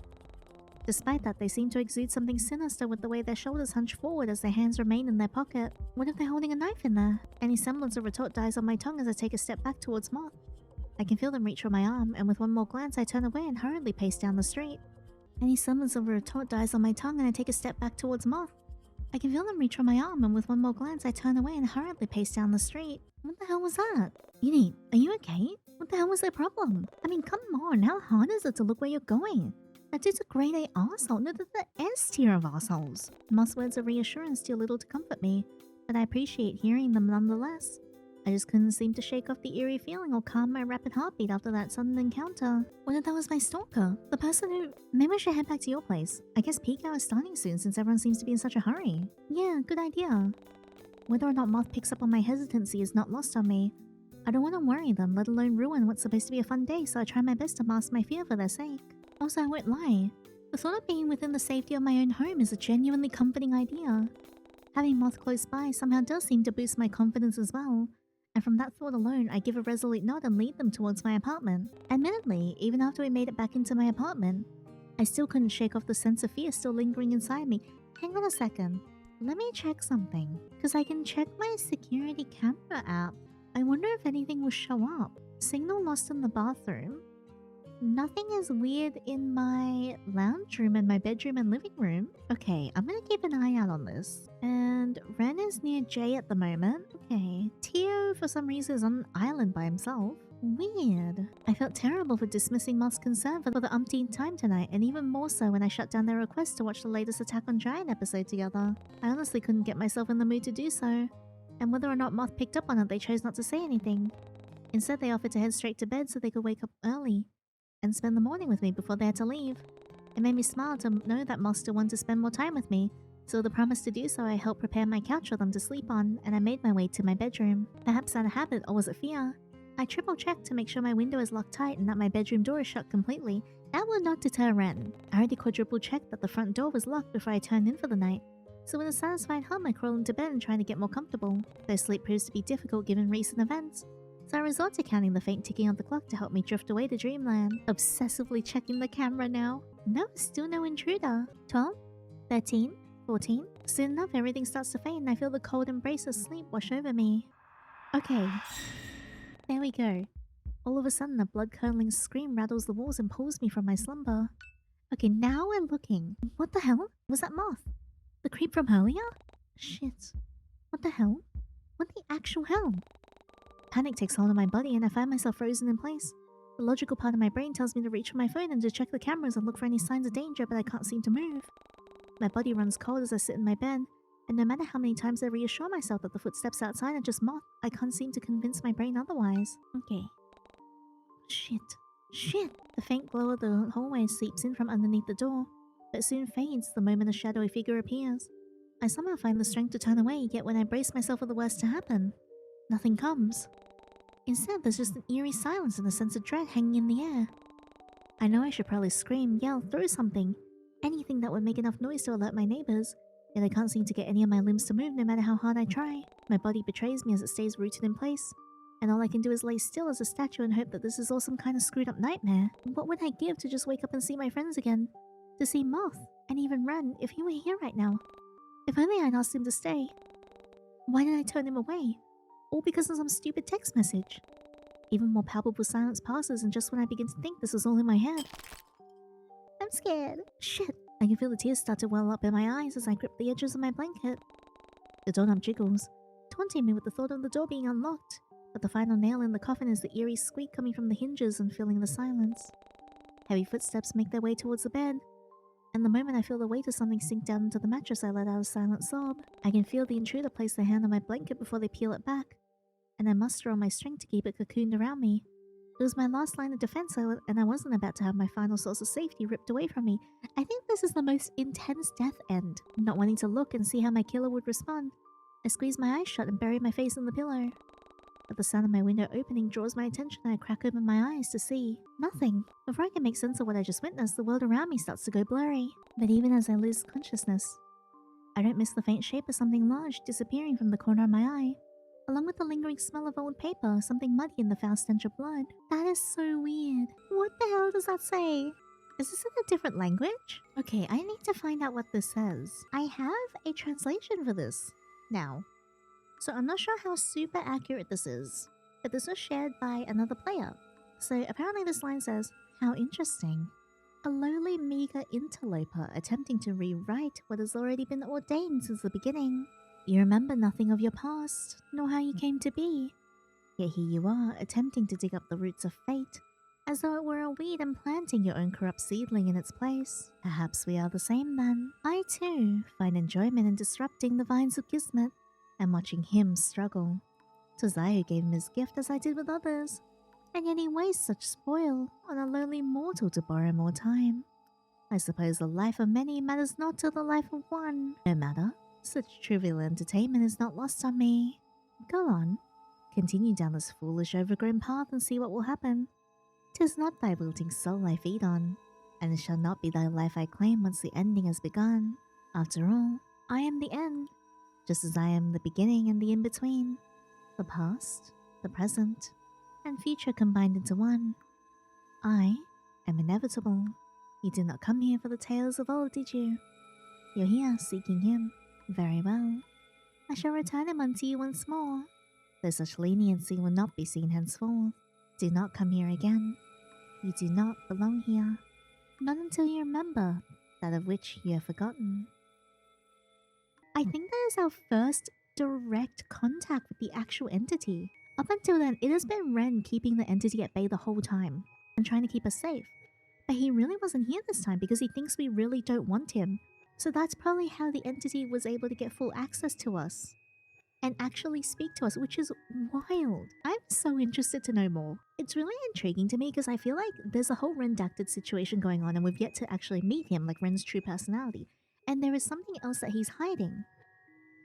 Despite that, they seem to exude something sinister with the way their shoulders hunch forward as their hands remain in their pocket. What if they're holding a knife in there? Any semblance of retort dies on my tongue as I take a step back towards Moth. I can feel them reach for my arm, and with one more glance I turn away and hurriedly pace down the street. Any semblance of a retort dies on my tongue and I take a step back towards Moth. I can feel them reach for my arm, and with one more glance I turn away and hurriedly pace down the street. What the hell was that? Yinny, are you okay? What the hell was their problem? I mean, come on, how hard is it to look where you're going? That dude's a grade A arsehole. No, that's the S tier of assholes. Moth's words of reassurance do little to comfort me, but I appreciate hearing them nonetheless. I just couldn't seem to shake off the eerie feeling or calm my rapid heartbeat after that sudden encounter. What if that was my stalker? The person who... Maybe I should head back to your place. I guess peak hour is starting soon since everyone seems to be in such a hurry. Yeah, good idea. Whether or not Moth picks up on my hesitancy is not lost on me. I don't want to worry them, let alone ruin what's supposed to be a fun day, so I try my best to mask my fear for their sake. Also, I won't lie. The thought of being within the safety of my own home is a genuinely comforting idea. Having Moth close by somehow does seem to boost my confidence as well. And from that thought alone, I give a resolute nod and lead them towards my apartment. Admittedly, even after we made it back into my apartment, I still couldn't shake off the sense of fear still lingering inside me. Hang on a second. Let me check something. Because I can check my security camera app. I wonder if anything will show up. Signal lost in the bathroom. Nothing is weird in my lounge room and my bedroom and living room. Okay, I'm gonna keep an eye out on this. And Ren is near Jay at the moment. Okay, Tio for some reason is on an island by himself. Weird. I felt terrible for dismissing Moth's concern for the umpteenth time tonight, and even more so when I shut down their request to watch the latest Attack on Giant episode together. I honestly couldn't get myself in the mood to do so, and whether or not Moth picked up on it, they chose not to say anything. Instead, they offered to head straight to bed so they could wake up early and spend the morning with me before they had to leave. It made me smile to know that Moth still wanted to spend more time with me, so with the promise to do so, I helped prepare my couch for them to sleep on, and I made my way to my bedroom. Perhaps out of habit, or was it fear? I triple-checked to make sure my window is locked tight and that my bedroom door is shut completely. That would not deter Ren. I already quadruple-checked that the front door was locked before I turned in for the night. So with a satisfied hum, I crawl into bed and try to get more comfortable, though sleep proves to be difficult given recent events. So I resort to counting the faint ticking of the clock to help me drift away to dreamland, obsessively checking the camera now. No, still no intruder. 12? 13? 14? Soon enough, everything starts to fade and I feel the cold embrace of sleep wash over me. Okay. There we go. All of a sudden, a blood-curdling scream rattles the walls and pulls me from my slumber. Okay, now we're looking. What the hell? Was that Moth? The creep from earlier? Shit. What the hell? What the actual hell? Panic takes hold of my body and I find myself frozen in place. The logical part of my brain tells me to reach for my phone and to check the cameras and look for any signs of danger, but I can't seem to move. My body runs cold as I sit in my bed, and no matter how many times I reassure myself that the footsteps outside are just Moth, I can't seem to convince my brain otherwise. Okay. Shit. Shit! The faint glow of the hallway seeps in from underneath the door, but soon fades the moment a shadowy figure appears. I somehow find the strength to turn away, yet when I brace myself for the worst to happen, nothing comes. Instead, there's just an eerie silence and a sense of dread hanging in the air. I know I should probably scream, yell, throw something. Anything that would make enough noise to alert my neighbors, yet I can't seem to get any of my limbs to move no matter how hard I try. My body betrays me as it stays rooted in place, and all I can do is lay still as a statue and hope that this is all some kind of screwed up nightmare. What would I give to just wake up and see my friends again? To see Moth, and even Ren, if he were here right now. If only I'd asked him to stay. Why did I turn him away? All because of some stupid text message. Even more palpable silence passes, and just when I begin to think this is all in my head. I'm scared. Shit. I can feel the tears start to well up in my eyes as I grip the edges of my blanket. The doorknob jiggles, taunting me with the thought of the door being unlocked, but the final nail in the coffin is the eerie squeak coming from the hinges and filling the silence. Heavy footsteps make their way towards the bed, and the moment I feel the weight of something sink down into the mattress, I let out a silent sob. I can feel the intruder place their hand on my blanket before they peel it back, and I muster all my strength to keep it cocooned around me. It was my last line of defense, and I wasn't about to have my final source of safety ripped away from me. I think this is the most intense death end. Not wanting to look and see how my killer would respond, I squeeze my eyes shut and bury my face in the pillow. But the sound of my window opening draws my attention and I crack open my eyes to see nothing. Before I can make sense of what I just witnessed, the world around me starts to go blurry. But even as I lose consciousness, I don't miss the faint shape of something large disappearing from the corner of my eye, along with the lingering smell of old paper, something muddy in the foul stench of blood. That is so weird. What the hell does that say? Is this in a different language? Okay, I need to find out what this says. I have a translation for this now. So I'm not sure how super accurate this is, but this was shared by another player. So apparently this line says, "How interesting. A lowly, meager interloper attempting to rewrite what has already been ordained since the beginning. You remember nothing of your past, nor how you came to be. Yet here you are, attempting to dig up the roots of fate, as though it were a weed and planting your own corrupt seedling in its place. Perhaps we are the same then. I too find enjoyment in disrupting the vines of Kismet, and watching him struggle. 'Twas I who gave him his gift as I did with others, and yet he wastes such spoil on a lowly mortal to borrow more time. I suppose the life of many matters not to the life of one. No matter, such trivial entertainment is not lost on me. Go on, continue down this foolish overgrown path and see what will happen. 'Tis not thy wilting soul I feed on, and it shall not be thy life I claim once the ending has begun. After all, I am the end, just as I am the beginning and the in-between, the past, the present, and future combined into one. I am inevitable. You did not come here for the tales of old, did you? You're here seeking him. Very well. I shall return him unto you once more, though such leniency will not be seen henceforth. Do not come here again. You do not belong here, not until you remember that of which you have forgotten." I think that is our first direct contact with the actual entity. Up until then, it has been Ren keeping the entity at bay the whole time and trying to keep us safe. But he really wasn't here this time because he thinks we really don't want him. So that's probably how the entity was able to get full access to us and actually speak to us, which is wild. I'm so interested to know more. It's really intriguing to me because I feel like there's a whole redacted situation going on and we've yet to actually meet him, like Ren's true personality. And there is something else that he's hiding,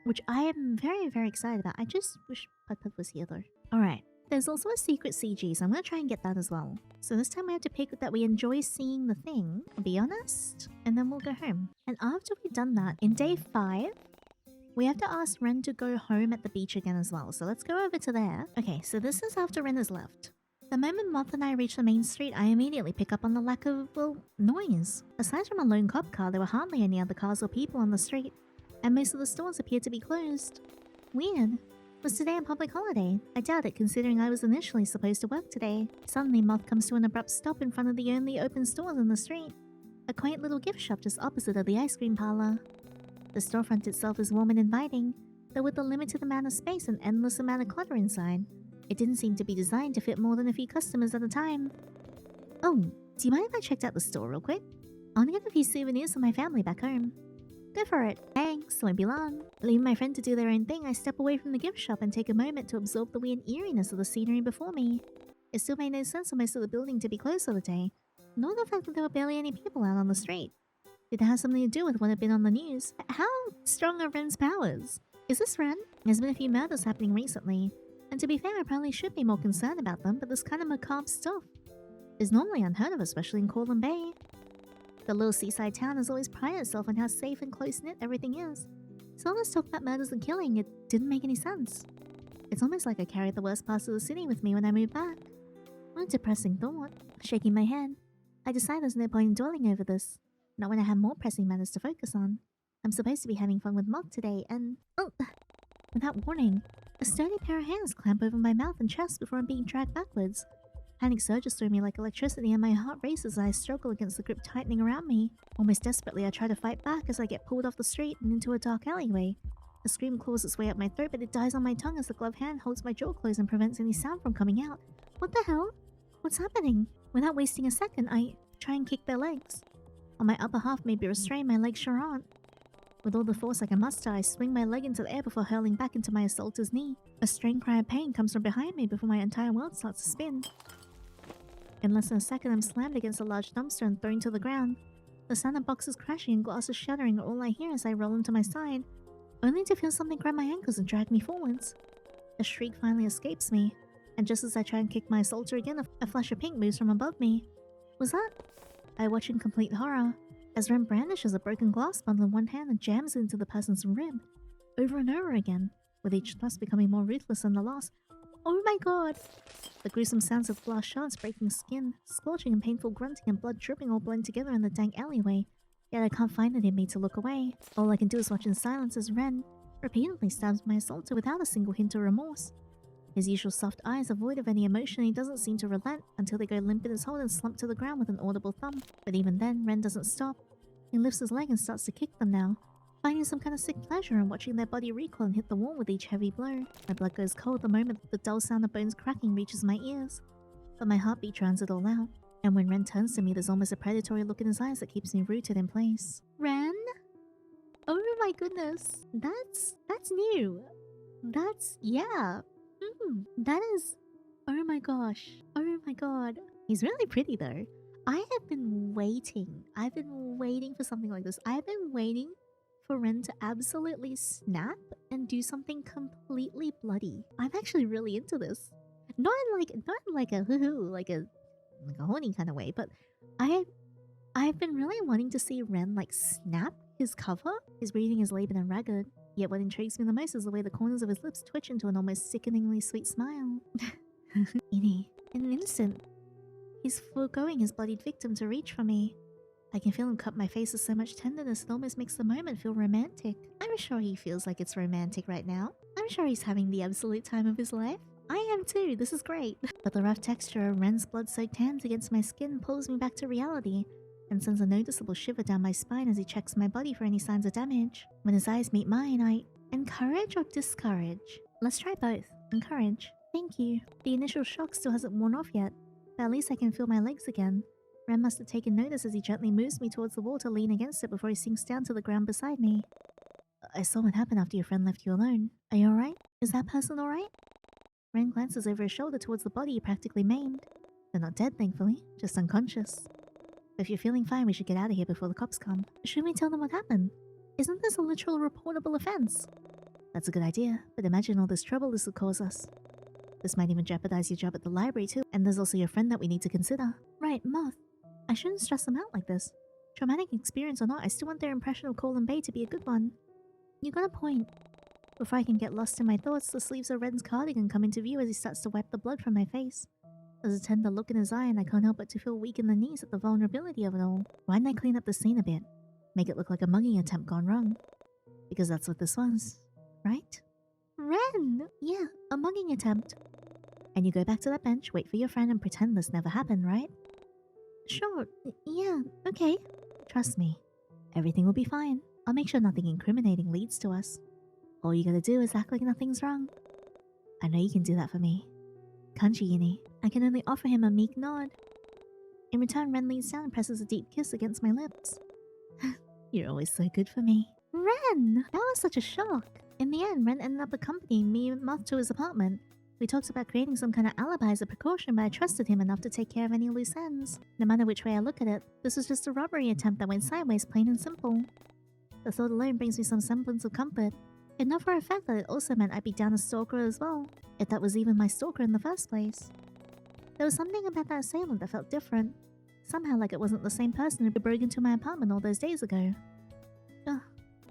which I am very, very excited about. I just wish Pud was here though. Alright, there's also a secret CG, so I'm gonna try and get that as well. So this time we have to pick that we enjoy seeing the thing, be honest, and then we'll go home. And after we've done that, in day 5, we have to ask Ren to go home at the beach again as well. So let's go over to there. Okay, so this is after Ren has left. The moment Moth and I reach the main street, I immediately pick up on the lack of, well, noise. Aside from a lone cop car, there were hardly any other cars or people on the street, and most of the stores appeared to be closed. Weird. Was today a public holiday? I doubt it, considering I was initially supposed to work today. Suddenly, Moth comes to an abrupt stop in front of the only open stores in the street. A quaint little gift shop just opposite of the ice cream parlor. The storefront itself is warm and inviting, though with a limited amount of space and endless amount of clutter inside. It didn't seem to be designed to fit more than a few customers at a time. Oh, do you mind if I checked out the store real quick? I want to get a few souvenirs for my family back home. Go for it. Thanks, won't be long. Leaving my friend to do their own thing, I step away from the gift shop and take a moment to absorb the weird eeriness of the scenery before me. It still made no sense for most of the building to be closed for the day, nor the fact that there were barely any people out on the street. Did it have something to do with what had been on the news? How strong are Ren's powers? Is this Ren? There's been a few murders happening recently, and to be fair, I probably should be more concerned about them, but this kind of macabre stuff is normally unheard of, especially in Corlin Bay. The little seaside town has always prided itself on how safe and close-knit everything is. So all this talk about murders and killing, it didn't make any sense. It's almost like I carried the worst parts of the city with me when I moved back. What a depressing thought. Shaking my head, I decide there's no point in dwelling over this. Not when I have more pressing matters to focus on. I'm supposed to be having fun with Moth today, and... oh! Without warning, a sturdy pair of hands clamp over my mouth and chest before I'm being dragged backwards. Panic surges through me like electricity and my heart races as I struggle against the grip tightening around me. Almost desperately, I try to fight back as I get pulled off the street and into a dark alleyway. A scream claws its way up my throat, but it dies on my tongue as the gloved hand holds my jaw closed and prevents any sound from coming out. What the hell? What's happening? Without wasting a second, I try and kick their legs. On my upper half may be restrained, my legs sure aren't. With all the force I can muster, I swing my leg into the air before hurling back into my assaulter's knee. A strained cry of pain comes from behind me before my entire world starts to spin. In less than a second, I'm slammed against a large dumpster and thrown to the ground. The sound of boxes crashing and glasses shattering are all I hear as I roll into my side, only to feel something grab my ankles and drag me forwards. A shriek finally escapes me, and just as I try and kick my assaulter again, a flash of pink moves from above me. Was that? I watch in complete horror, as Ren brandishes a broken glass bottle in one hand and jams it into the person's rib, over and over again, with each thrust becoming more ruthless than the last. Oh my god! The gruesome sounds of glass shards breaking skin, scorching and painful grunting and blood dripping all blend together in the dank alleyway, yet I can't find it in me to look away. All I can do is watch in silence as Ren repeatedly stabs my assaulter without a single hint of remorse. His usual soft eyes are void of any emotion, and he doesn't seem to relent until they go limp in his hold and slump to the ground with an audible thump. But even then, Ren doesn't stop. He lifts his leg and starts to kick them now, finding some kind of sick pleasure in watching their body recoil and hit the wall with each heavy blow. My blood goes cold the moment the dull sound of bones cracking reaches my ears, but my heartbeat drowns it all out. And when Ren turns to me, there's almost a predatory look in his eyes that keeps me rooted in place. Ren? Oh my goodness. That's new. Yeah. That is... oh my gosh. Oh my god. He's really pretty though. I have been waiting. I've been waiting for something like this. I've been waiting for Ren to absolutely snap and do something completely bloody. I'm actually really into this. Not in like a hoo-hoo, like a horny kind of way, but I've been really wanting to see Ren like snap his cover. His breathing is labored and ragged, yet what intrigues me the most is the way the corners of his lips twitch into an almost sickeningly sweet smile. In an instant, he's foregoing his bloodied victim to reach for me. I can feel him cut my face with so much tenderness it almost makes the moment feel romantic. I'm sure he feels like it's romantic right now. I'm sure he's having the absolute time of his life. I am too, this is great. But the rough texture of Ren's blood-soaked hands against my skin pulls me back to reality and sends a noticeable shiver down my spine as he checks my body for any signs of damage. When his eyes meet mine, I... encourage or discourage? Let's try both. Encourage. Thank you. The initial shock still hasn't worn off yet, but at least I can feel my legs again. Ren must have taken notice as he gently moves me towards the wall to lean against it before he sinks down to the ground beside me. I saw what happened after your friend left you alone. Are you alright? Is that person alright? Ren glances over his shoulder towards the body he practically maimed. They're not dead, thankfully, just unconscious. But if you're feeling fine, we should get out of here before the cops come. Should we tell them what happened? Isn't this a literal reportable offense? That's a good idea, but imagine all this trouble this would cause us. This might even jeopardize your job at the library too, and there's also your friend that we need to consider. Right, Moth. I shouldn't stress them out like this. Traumatic experience or not, I still want their impression of Colin Bay to be a good one. You got a point. Before I can get lost in my thoughts, the sleeves of Ren's cardigan come into view as he starts to wipe the blood from my face. There's a tender look in his eye and I can't help but to feel weak in the knees at the vulnerability of it all. Why didn't I clean up the scene a bit? Make it look like a mugging attempt gone wrong? Because that's what this was, right? Ren! Yeah, a mugging attempt. And you go back to that bench, wait for your friend and pretend this never happened, right? Sure, yeah, okay. Trust me, everything will be fine. I'll make sure nothing incriminating leads to us. All you gotta do is act like nothing's wrong. I know you can do that for me. Can't you, Yinny? I can only offer him a meek nod. In return, Ren leans down and presses a deep kiss against my lips. You're always so good for me. Ren! That was such a shock. In the end, Ren ended up accompanying me and Moth to his apartment. We talked about creating some kind of alibi as a precaution, but I trusted him enough to take care of any loose ends. No matter which way I look at it, this was just a robbery attempt that went sideways, plain and simple. The thought alone brings me some semblance of comfort. And not for a fact that it also meant I'd be down a stalker as well, if that was even my stalker in the first place. There was something about that assailant that felt different. Somehow like it wasn't the same person who broke into my apartment all those days ago. Ugh.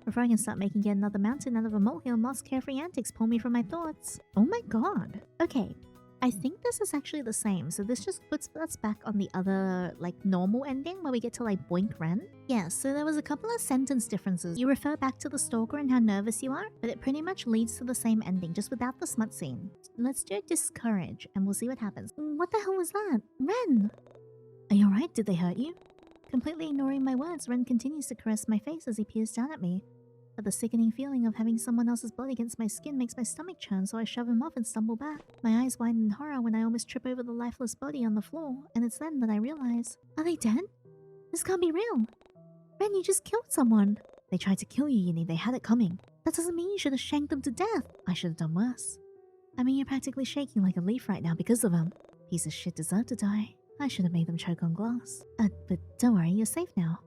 Before I can start making yet another mountain out of a molehill, Moth's carefree antics pull me from my thoughts. Oh my god. Okay, I think this is actually the same, so this just puts us back on the other, like, normal ending where we get to, like, boink Ren. Yeah, so there was a couple of sentence differences. You refer back to the stalker and how nervous you are, but it pretty much leads to the same ending, just without the smut scene. Let's do Discourage, and we'll see what happens. What the hell was that? Ren! Are you alright? Did they hurt you? Completely ignoring my words, Ren continues to caress my face as he peers down at me. But the sickening feeling of having someone else's blood against my skin makes my stomach churn, so I shove him off and stumble back. My eyes widen in horror when I almost trip over the lifeless body on the floor, and it's then that I realize, are they dead? This can't be real. Ren, you just killed someone. They tried to kill you, Yinny. They had it coming. That doesn't mean you should have shanked them to death. I should have done worse. I mean, you're practically shaking like a leaf right now because of them. Piece of shit deserve to die. I should have made them choke on glass. But don't worry, you're safe now.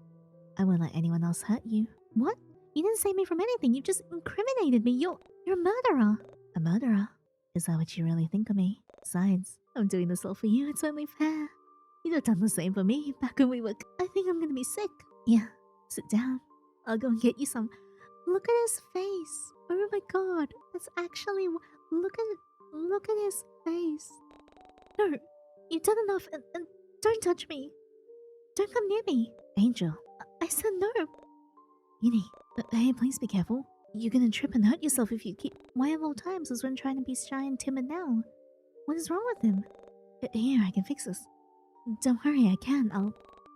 I won't let anyone else hurt you. What? You didn't save me from anything. You just incriminated me. You're a murderer. A murderer? Is that what you really think of me? Besides, I'm doing this all for you. It's only fair. You'd have done the same for me back when we were... I think I'm gonna be sick. Yeah, sit down. I'll go and get you some. Look at his face. Oh my god. That's actually... Look at his face. No, you've done enough and don't touch me. Don't come near me. Angel. I said no. Yinny, hey, please be careful. You're gonna trip and hurt yourself if you keep... Why of all times is Ren trying to be shy and timid now? What is wrong with him? Here, I can fix this. Don't worry, I can.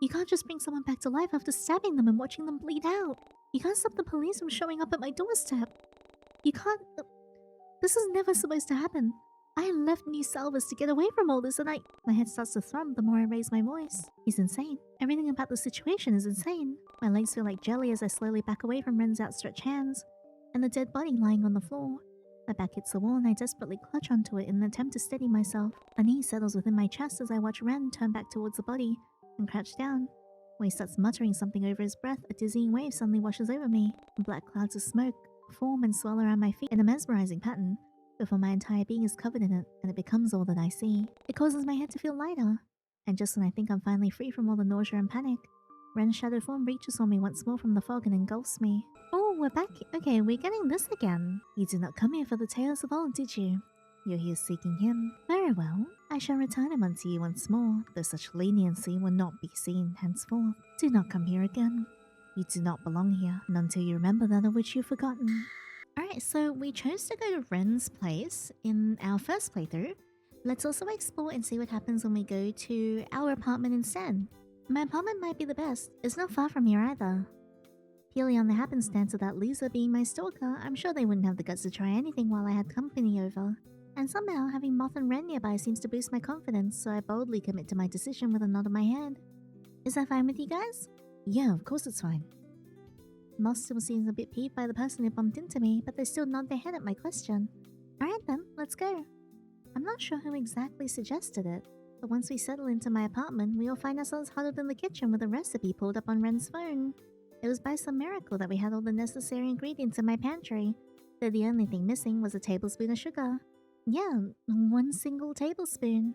You can't just bring someone back to life after stabbing them and watching them bleed out. You can't stop the police from showing up at my doorstep. You can't... This is never supposed to happen. I left New Salvas to get away from all this and My head starts to thrum the more I raise my voice. He's insane. Everything about the situation is insane. My legs feel like jelly as I slowly back away from Ren's outstretched hands and the dead body lying on the floor. My back hits the wall and I desperately clutch onto it in an attempt to steady myself. A knee settles within my chest as I watch Ren turn back towards the body and crouch down. When he starts muttering something over his breath, a dizzying wave suddenly washes over me. Black clouds of smoke form and swirl around my feet in a mesmerizing pattern before my entire being is covered in it and it becomes all that I see. It causes my head to feel lighter. And just when I think I'm finally free from all the nausea and panic, Ren's shadow form reaches on me once more from the fog and engulfs me. Oh, we're back. Okay, we're getting this again. You did not come here for the tales of old, did you? You're here seeking him. Very well. I shall return him unto you once more, though such leniency will not be seen henceforth. Do not come here again. You do not belong here, and until you remember that of which you've forgotten. Alright, so we chose to go to Ren's place in our first playthrough. Let's also explore and see what happens when we go to our apartment instead. My apartment might be the best. It's not far from here either. Purely on the happenstance of that loser being my stalker, I'm sure they wouldn't have the guts to try anything while I had company over. And somehow, having Moth and Ren nearby seems to boost my confidence, so I boldly commit to my decision with a nod of my head. Is that fine with you guys? Yeah, of course it's fine. Moth still seems a bit peeved by the person who bumped into me, but they still nod their head at my question. Alright then, let's go. I'm not sure who exactly suggested it, but once we settle into my apartment, we all find ourselves huddled in the kitchen with a recipe pulled up on Ren's phone. It was by some miracle that we had all the necessary ingredients in my pantry, though the only thing missing was a tablespoon of sugar. Yeah, one single tablespoon.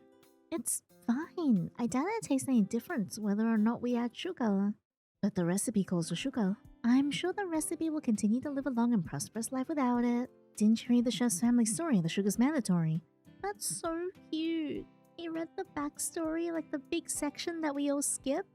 It's fine. I doubt it tastes any different whether or not we add sugar. But the recipe calls for sugar. I'm sure the recipe will continue to live a long and prosperous life without it. Didn't you read the chef's family story? The sugar's mandatory. That's so cute. He read the backstory, like the big section that we all skip.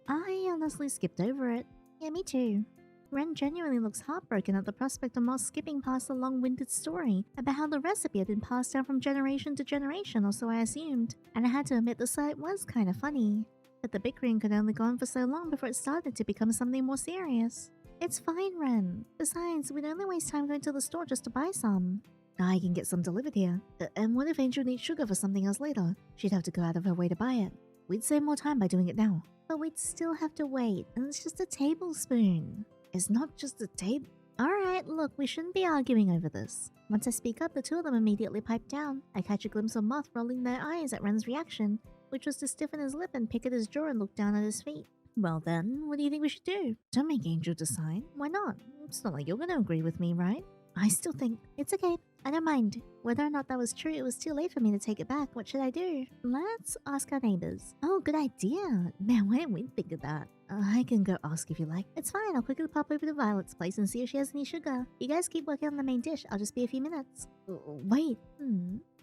I honestly skipped over it. Yeah, me too. Ren genuinely looks heartbroken at the prospect of Moss skipping past the long-winded story about how the recipe had been passed down from generation to generation, or so I assumed. And I had to admit the sight was kind of funny. But the bickering could only go on for so long before it started to become something more serious. It's fine, Ren. Besides, we'd only waste time going to the store just to buy some. I can get some delivered here. And what if Angel needs sugar for something else later? She'd have to go out of her way to buy it. We'd save more time by doing it now. But we'd still have to wait, and it's just a tablespoon. It's not just a table. Alright, look, we shouldn't be arguing over this. Once I speak up, the two of them immediately pipe down. I catch a glimpse of Moth rolling their eyes at Ren's reaction, which was to stiffen his lip and pick at his jaw and look down at his feet. Well then, what do you think we should do? Don't make Angel decide. Why not? It's not like you're gonna agree with me, right? I still think it's okay. I don't mind. Whether or not that was true, it was too late for me to take it back. What should I do? Let's ask our neighbors. Oh, good idea. Man, why didn't we think of that? I can go ask if you like. It's fine. I'll quickly pop over to Violet's place and see if she has any sugar. You guys keep working on the main dish. I'll just be a few minutes. Wait.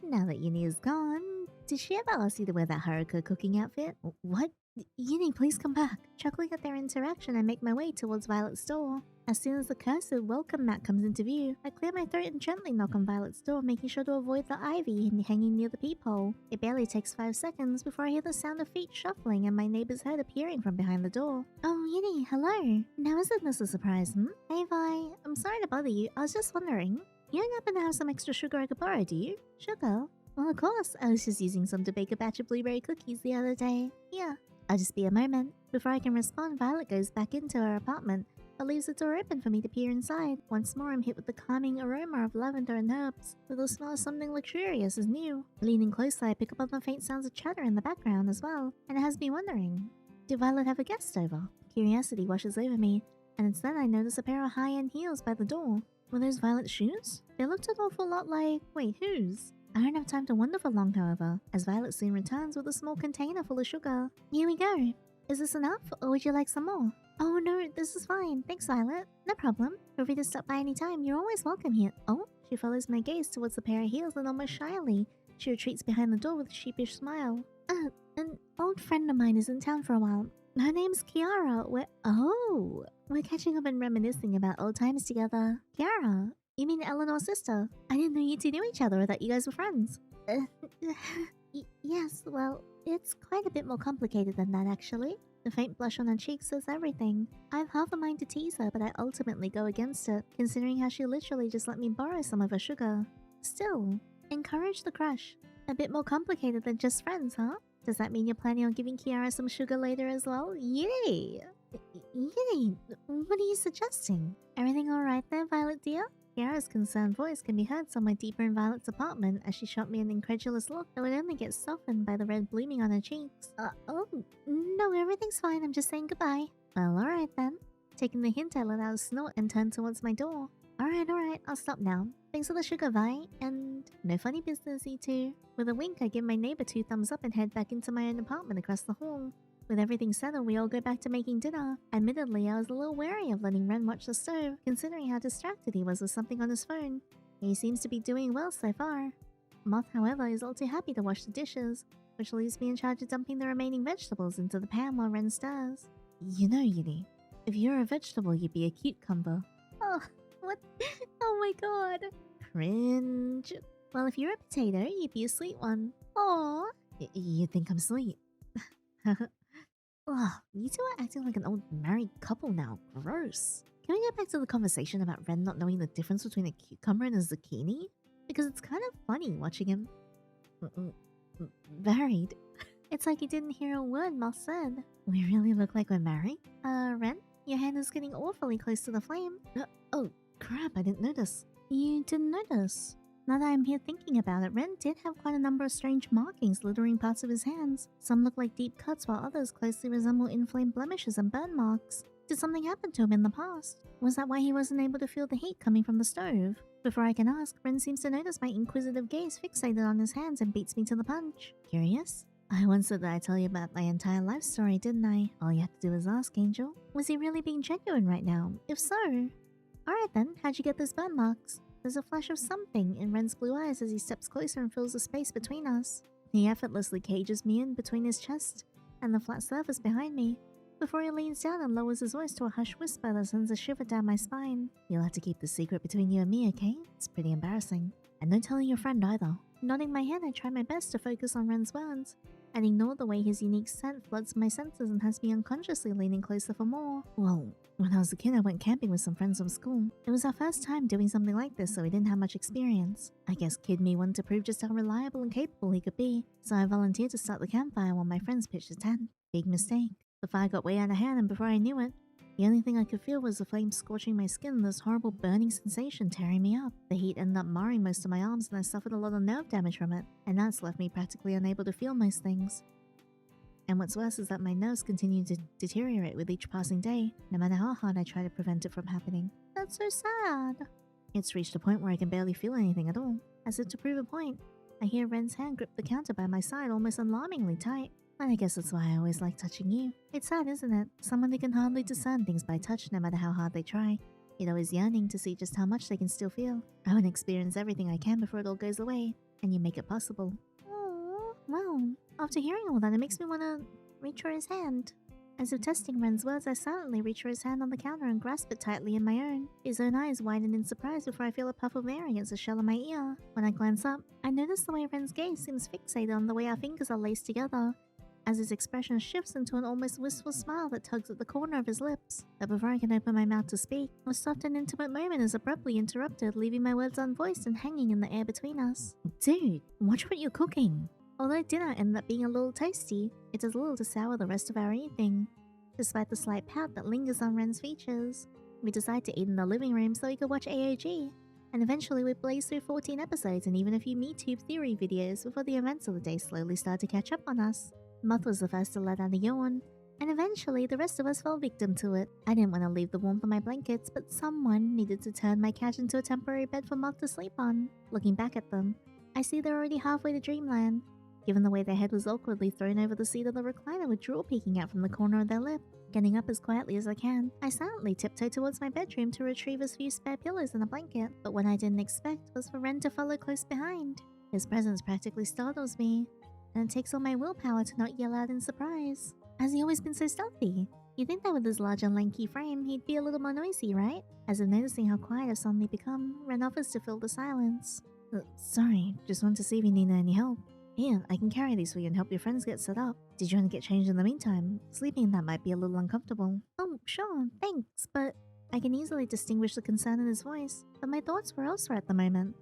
Now that Yinny is gone, did she ever ask you to wear that Haruka cooking outfit? What? Yinny, please come back. Chuckling at their interaction, I make my way towards Violet's door. As soon as the cursor welcome mat comes into view, I clear my throat and gently knock on Violet's door, making sure to avoid the ivy hanging near the peephole. It barely takes 5 seconds before I hear the sound of feet shuffling and my neighbor's head appearing from behind the door. Oh, Yinny, hello. Now isn't this a surprise, Hey, Vi. I'm sorry to bother you. I was just wondering. You don't happen to have some extra sugar I could borrow, do you? Sugar? Well, of course. I was just using some to bake a batch of blueberry cookies the other day. Yeah. I'll just be a moment. Before I can respond, Violet goes back into her apartment, but leaves the door open for me to peer inside. Once more, I'm hit with the calming aroma of lavender and herbs, with the smell of something luxurious as new. Leaning closer, I pick up on the faint sounds of chatter in the background as well, and it has me wondering, did Violet have a guest over? Curiosity washes over me, and instead I notice a pair of high-end heels by the door. Were those Violet's shoes? They looked an awful lot like... wait, whose? I don't have time to wonder for long, however, as Violet soon returns with a small container full of sugar. Here we go. Is this enough, or would you like some more? Oh no, this is fine. Thanks, Violet. No problem. Feel free to stop by any time. You're always welcome here. Oh, she follows my gaze towards the pair of heels and almost shyly, she retreats behind the door with a sheepish smile. An old friend of mine is in town for a while. Her name's Kiara. We're catching up and reminiscing about old times together. Kiara? You mean Eleanor's sister? I didn't know you two knew each other or that you guys were friends. Yes, well, it's quite a bit more complicated than that, actually. The faint blush on her cheek says everything. I have half a mind to tease her, but I ultimately go against it, considering how she literally just let me borrow some of her sugar. Still, encourage the crush. A bit more complicated than just friends, huh? Does that mean you're planning on giving Kiara some sugar later as well? Yay! Yay! What are you suggesting? Everything alright there, Violet dear? Kiara's concerned voice can be heard somewhere deeper in Violet's apartment as she shot me an incredulous look that would only get softened by the red blooming on her cheeks. Oh, no, everything's fine. I'm just saying goodbye. Well, alright then. Taking the hint, I let out a snort and turned towards my door. Alright, I'll stop now. Thanks for the sugar, Vi, and no funny business, you two. With a wink, I give my neighbor 2 thumbs up and head back into my own apartment across the hall. With everything settled, we all go back to making dinner. Admittedly, I was a little wary of letting Ren watch the stove, considering how distracted he was with something on his phone. He seems to be doing well so far. Moth, however, is all too happy to wash the dishes, which leaves me in charge of dumping the remaining vegetables into the pan while Ren stirs. You know, Yinny, if you're a vegetable, you'd be a cucumber. Oh, what? Oh my god. Cringe. Well, if you're a potato, you'd be a sweet one. Aww. You think I'm sweet? Ugh, you two are acting like an old married couple now. Gross. Can we get back to the conversation about Ren not knowing the difference between a cucumber and a zucchini? because it's kind of funny watching him married. It's like he didn't hear a word Moth said. We really look like we're married? Ren? Your hand is getting awfully close to the flame. Oh, crap, I didn't notice. You didn't notice? Now that I'm here thinking about it, Ren did have quite a number of strange markings littering parts of his hands. Some look like deep cuts while others closely resemble inflamed blemishes and burn marks. Did something happen to him in the past? Was that why he wasn't able to feel the heat coming from the stove? Before I can ask, Ren seems to notice my inquisitive gaze fixated on his hands and beats me to the punch. Curious? I once said that I'd tell you about my entire life story, didn't I? All you have to do is ask, Angel. Was he really being genuine right now? If so... Alright then, how'd you get those burn marks? There's a flash of something in Ren's blue eyes as he steps closer and fills the space between us. He effortlessly cages me in between his chest and the flat surface behind me, before he leans down and lowers his voice to a hushed whisper that sends a shiver down my spine. You'll have to keep the secret between you and me, okay? It's pretty embarrassing. And don't tell your friend either. Nodding my head, I try my best to focus on Ren's words, and ignore the way his unique scent floods my senses and has me unconsciously leaning closer for more. Well, when I was a kid, I went camping with some friends from school. It was our first time doing something like this, so we didn't have much experience. I guess kid me wanted to prove just how reliable and capable he could be, so I volunteered to start the campfire while my friends pitched a tent. Big mistake. The fire got way out of hand, and before I knew it, the only thing I could feel was the flames scorching my skin and this horrible burning sensation tearing me up. The heat ended up marring most of my arms and I suffered a lot of nerve damage from it, and that's left me practically unable to feel most things. And what's worse is that my nerves continue to deteriorate with each passing day, no matter how hard I try to prevent it from happening. That's so sad. It's reached a point where I can barely feel anything at all. As if to prove a point, I hear Ren's hand grip the counter by my side almost alarmingly tight. And I guess that's why I always like touching you. It's sad, isn't it? Someone who can hardly discern things by touch no matter how hard they try. Yet always yearning to see just how much they can still feel. I want to experience everything I can before it all goes away, and you make it possible. Aww. Well, after hearing all that, it makes me want to reach for his hand. As if testing Ren's words, I silently reach for his hand on the counter and grasp it tightly in my own. His own eyes widen in surprise before I feel a puff of air against the shell of my ear. When I glance up, I notice the way Ren's gaze seems fixated on the way our fingers are laced together, as his expression shifts into an almost wistful smile that tugs at the corner of his lips. But before I can open my mouth to speak, a soft and intimate moment is abruptly interrupted, leaving my words unvoiced and hanging in the air between us. Dude, watch what you're cooking. Although dinner ended up being a little tasty, it does little to sour the rest of our evening. Despite the slight pout that lingers on Ren's features, we decide to eat in the living room so we could watch AOG. And eventually we blaze through 14 episodes and even a few MeTube theory videos before the events of the day slowly start to catch up on us. Moth was the first to let out a yawn, and eventually the rest of us fell victim to it. I didn't want to leave the warmth of my blankets, but someone needed to turn my couch into a temporary bed for Moth to sleep on. Looking back at them, I see they're already halfway to dreamland, given the way their head was awkwardly thrown over the seat of the recliner with drool peeking out from the corner of their lip. Getting up as quietly as I can, I silently tiptoe towards my bedroom to retrieve a few spare pillows and a blanket, but what I didn't expect was for Ren to follow close behind. His presence practically startles me, and it takes all my willpower to not yell out in surprise. Has he always been so stealthy? You'd think that with his large and lanky frame, he'd be a little more noisy, right? As if noticing how quiet I've suddenly become, Ren offers to fill the silence. Sorry, just want to see if you need any help. Here, I can carry these for you and help your friends get set up. Did you want to get changed in the meantime? Sleeping in that might be a little uncomfortable. Oh, sure, thanks, but I can easily distinguish the concern in his voice, but my thoughts were elsewhere at the moment.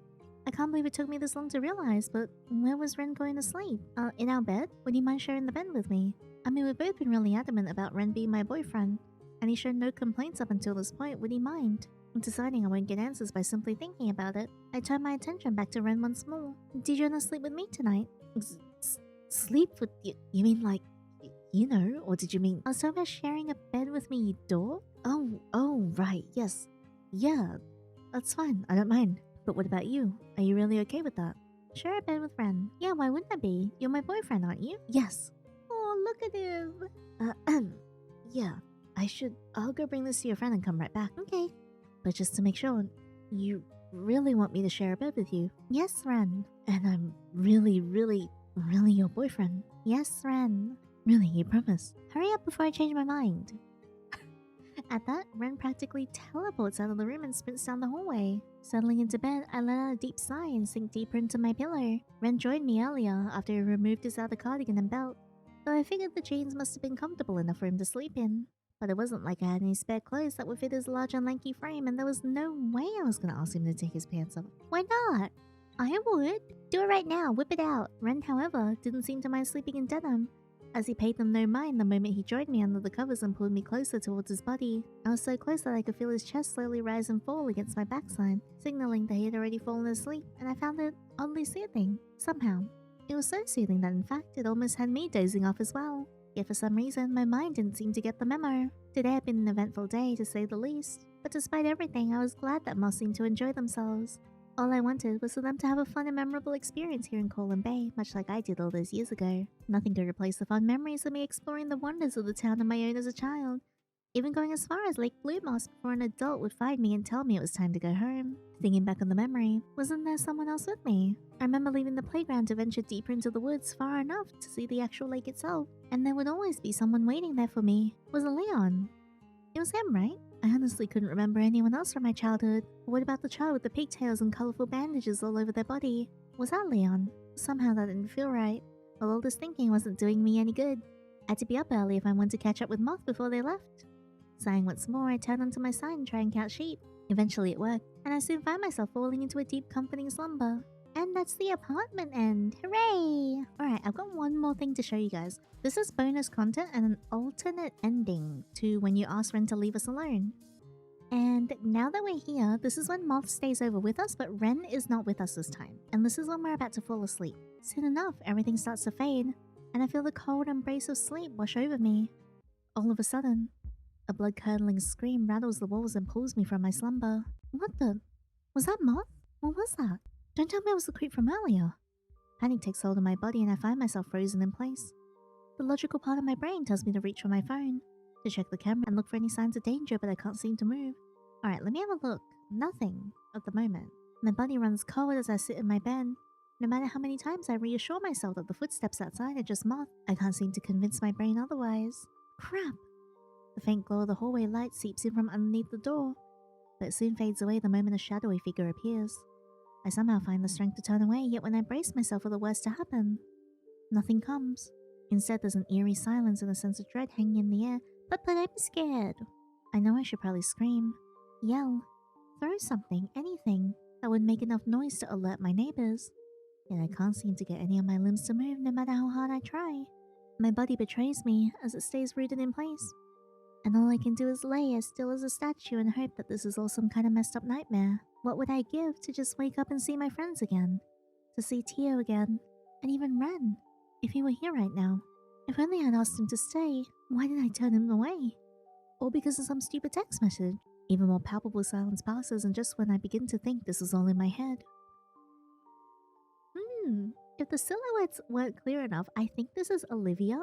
I can't believe it took me this long to realize, but where was Ren going to sleep? In our bed? Would you mind sharing the bed with me? I mean, we've both been really adamant about Ren being my boyfriend, and he showed no complaints up until this point. Would he mind? Deciding I won't get answers by simply thinking about it, I turned my attention back to Ren once more. Did you want to sleep with me tonight? Sleep with you? You mean like, you know, or did you mean... Also about sharing a bed with me, you dork? Oh, right, yes. Yeah, that's fine, I don't mind. But what about you? Are you really okay with that? Share a bed with Ren. Yeah, why wouldn't I be? You're my boyfriend, aren't you? Yes. Oh, look at him. Yeah, I'll go bring this to your friend and come right back. Okay. But just to make sure, you really want me to share a bed with you? Yes, Ren. And I'm really your boyfriend? Yes, Ren. Really, you promise? Hurry up before I change my mind. At that, Ren practically teleports out of the room and sprints down the hallway. Settling into bed, I let out a deep sigh and sink deeper into my pillow. Ren joined me earlier after he removed his outer cardigan and belt, though I figured the jeans must have been comfortable enough for him to sleep in. But it wasn't like I had any spare clothes that would fit his large and lanky frame, and there was no way I was going to ask him to take his pants off. Why not? I would. Do it right now, whip it out. Ren, however, didn't seem to mind sleeping in denim, as he paid them no mind the moment he joined me under the covers and pulled me closer towards his body. I was so close that I could feel his chest slowly rise and fall against my backside, signaling that he had already fallen asleep, and I found it oddly soothing, somehow. It was so soothing that in fact it almost had me dozing off as well. Yet for some reason, my mind didn't seem to get the memo. Today had been an eventful day, to say the least, but despite everything, I was glad that Moss seemed to enjoy themselves. All I wanted was for them to have a fun and memorable experience here in Colin Bay, much like I did all those years ago. Nothing could replace the fun memories of me exploring the wonders of the town on my own as a child, even going as far as Lake Blue Moss before an adult would find me and tell me it was time to go home. Thinking back on the memory, wasn't there someone else with me? I remember leaving the playground to venture deeper into the woods far enough to see the actual lake itself, and there would always be someone waiting there for me. Was it Leon? It was him, right? I honestly couldn't remember anyone else from my childhood. What about the child with the pigtails and colourful bandages all over their body? Was that Leon? Somehow that didn't feel right. But all this thinking wasn't doing me any good. I had to be up early if I wanted to catch up with Moth before they left. Sighing once more, I turned onto my side and tried and count sheep. Eventually it worked, and I soon found myself falling into a deep comforting slumber. And that's the apartment end. Hooray! Alright, I've got one more thing to show you guys. This is bonus content and an alternate ending to when you ask Ren to leave us alone. And now that we're here, this is when Moth stays over with us, but Ren is not with us this time. And this is when we're about to fall asleep. Soon enough, everything starts to fade, and I feel the cold embrace of sleep wash over me. All of a sudden, a blood-curdling scream rattles the walls and pulls me from my slumber. What the? Was that Moth? What was that? Don't tell me it was the creep from earlier. Panic takes hold of my body and I find myself frozen in place. The logical part of my brain tells me to reach for my phone, to check the camera and look for any signs of danger, but I can't seem to move. Alright, let me have a look. Nothing at the moment. My body runs cold as I sit in my bed. No matter how many times I reassure myself that the footsteps outside are just Moth, I can't seem to convince my brain otherwise. Crap! The faint glow of the hallway light seeps in from underneath the door, but it soon fades away the moment a shadowy figure appears. I somehow find the strength to turn away, yet when I brace myself for the worst to happen, nothing comes. Instead, there's an eerie silence and a sense of dread hanging in the air, but I'm scared. I know I should probably scream, yell, throw something, anything that would make enough noise to alert my neighbors. Yet I can't seem to get any of my limbs to move no matter how hard I try. My body betrays me as it stays rooted in place, and all I can do is lay as still as a statue and hope that this is all some kind of messed up nightmare. What would I give to just wake up and see my friends again? To see Tio again? And even Ren, if he were here right now. If only I'd asked him to stay, why did I turn him away? Or because of some stupid text message? Even more palpable silence passes, and just when I begin to think this is all in my head. If the silhouettes weren't clear enough, I think this is Olivia,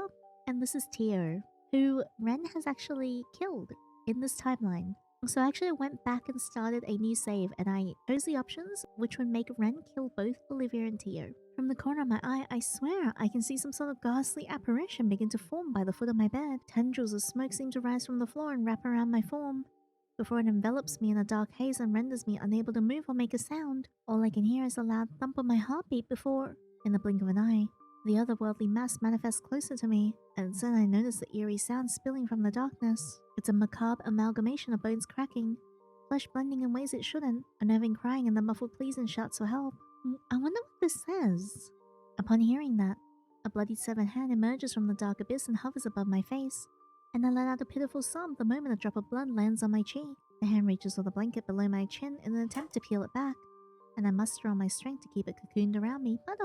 and this is Tio, who Ren has actually killed in this timeline. So I actually went back and started a new save, and I chose the options which would make Ren kill both Olivia and Tio. From the corner of my eye, I swear I can see some sort of ghastly apparition begin to form by the foot of my bed. Tendrils of smoke seem to rise from the floor and wrap around my form, before it envelops me in a dark haze and renders me unable to move or make a sound. All I can hear is a loud thump of my heartbeat before, in the blink of an eye, the otherworldly mass manifests closer to me, and soon I notice the eerie sound spilling from the darkness. It's a macabre amalgamation of bones cracking, flesh blending in ways it shouldn't, unnerving crying and the muffled pleas and shouts for help. I wonder what this says. Upon hearing that, a bloodied severed hand emerges from the dark abyss and hovers above my face, and I let out a pitiful sob the moment a drop of blood lands on my cheek. The hand reaches for the blanket below my chin in an attempt to peel it back, and I muster all my strength to keep it cocooned around me, but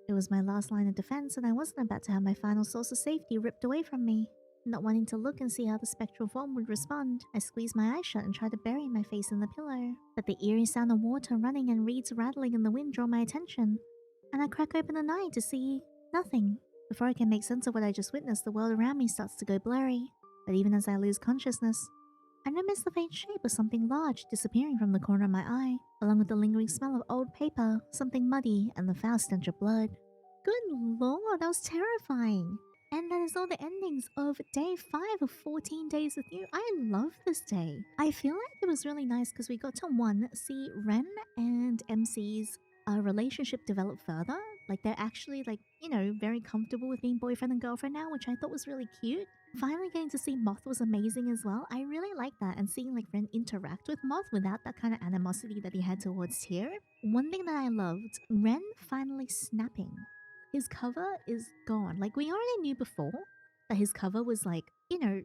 it was my last line of defense, and I wasn't about to have my final source of safety ripped away from me. Not wanting to look and see how the spectral form would respond, I squeezed my eyes shut and tried to bury my face in the pillow. But the eerie sound of water running and reeds rattling in the wind drew my attention, and I crack open an eye to see nothing. Before I can make sense of what I just witnessed, the world around me starts to go blurry. But even as I lose consciousness, I notice the faint shape of something large disappearing from the corner of my eye, along with the lingering smell of old paper, something muddy, and the foul stench of blood. Good lord, that was terrifying! And that is all the endings of day 5 of 14 Days with You. I love this day. I feel like it was really nice because we got to, one, see Ren and MC's relationship develop further. Like, they're actually, like, you know, very comfortable with being boyfriend and girlfriend now, which I thought was really cute. Finally getting to see Moth was amazing as well. I really liked that, and seeing like Ren interact with Moth without that kind of animosity that he had towards Tyr. One thing that I loved, Ren finally snapping. His cover is gone. Like, we already knew before that his cover was like, you know,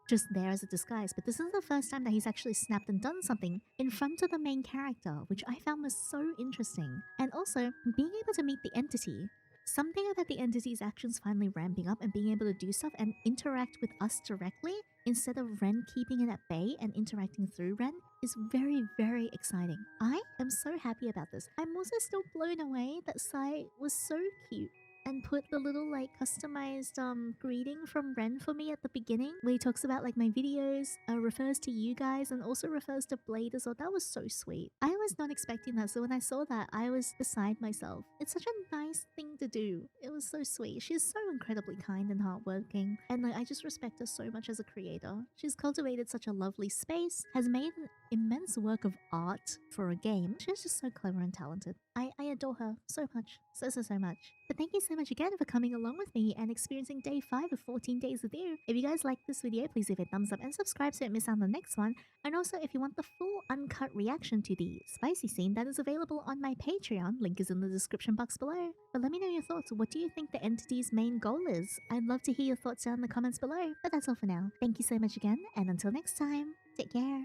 just there as a disguise, but this is the first time that he's actually snapped and done something in front of the main character, which I found was so interesting. And also, being able to meet the entity. Something about the entity's actions finally ramping up and being able to do stuff and interact with us directly instead of Ren keeping it at bay and interacting through Ren is very, very exciting. I am so happy about this. I'm also still blown away that Sai was so cute and put the little like customized greeting from Ren for me at the beginning where he talks about like my videos, refers to you guys, and also refers to Blade as well. That was so sweet. I was not expecting that, so when I saw that, I was beside myself. It's such a nice thing to do. It was so sweet. She's so incredibly kind and hardworking, and like I just respect her so much as a creator. She's cultivated such a lovely space, has made an immense work of art for a game. She's just so clever and talented. I adore her so much. So much. But thank you so much again for coming along with me and experiencing day 5 of 14 days with you. If you guys like this video, please leave a thumbs up and subscribe so you don't miss out on the next one. And also, if you want the full uncut reaction to the spicy scene, that is available on my Patreon. Link is in the description box below. But let me know your thoughts. What do you think the entity's main goal is? I'd love to hear your thoughts down in the comments below. But that's all for now. Thank you so much again, and until next time, take care.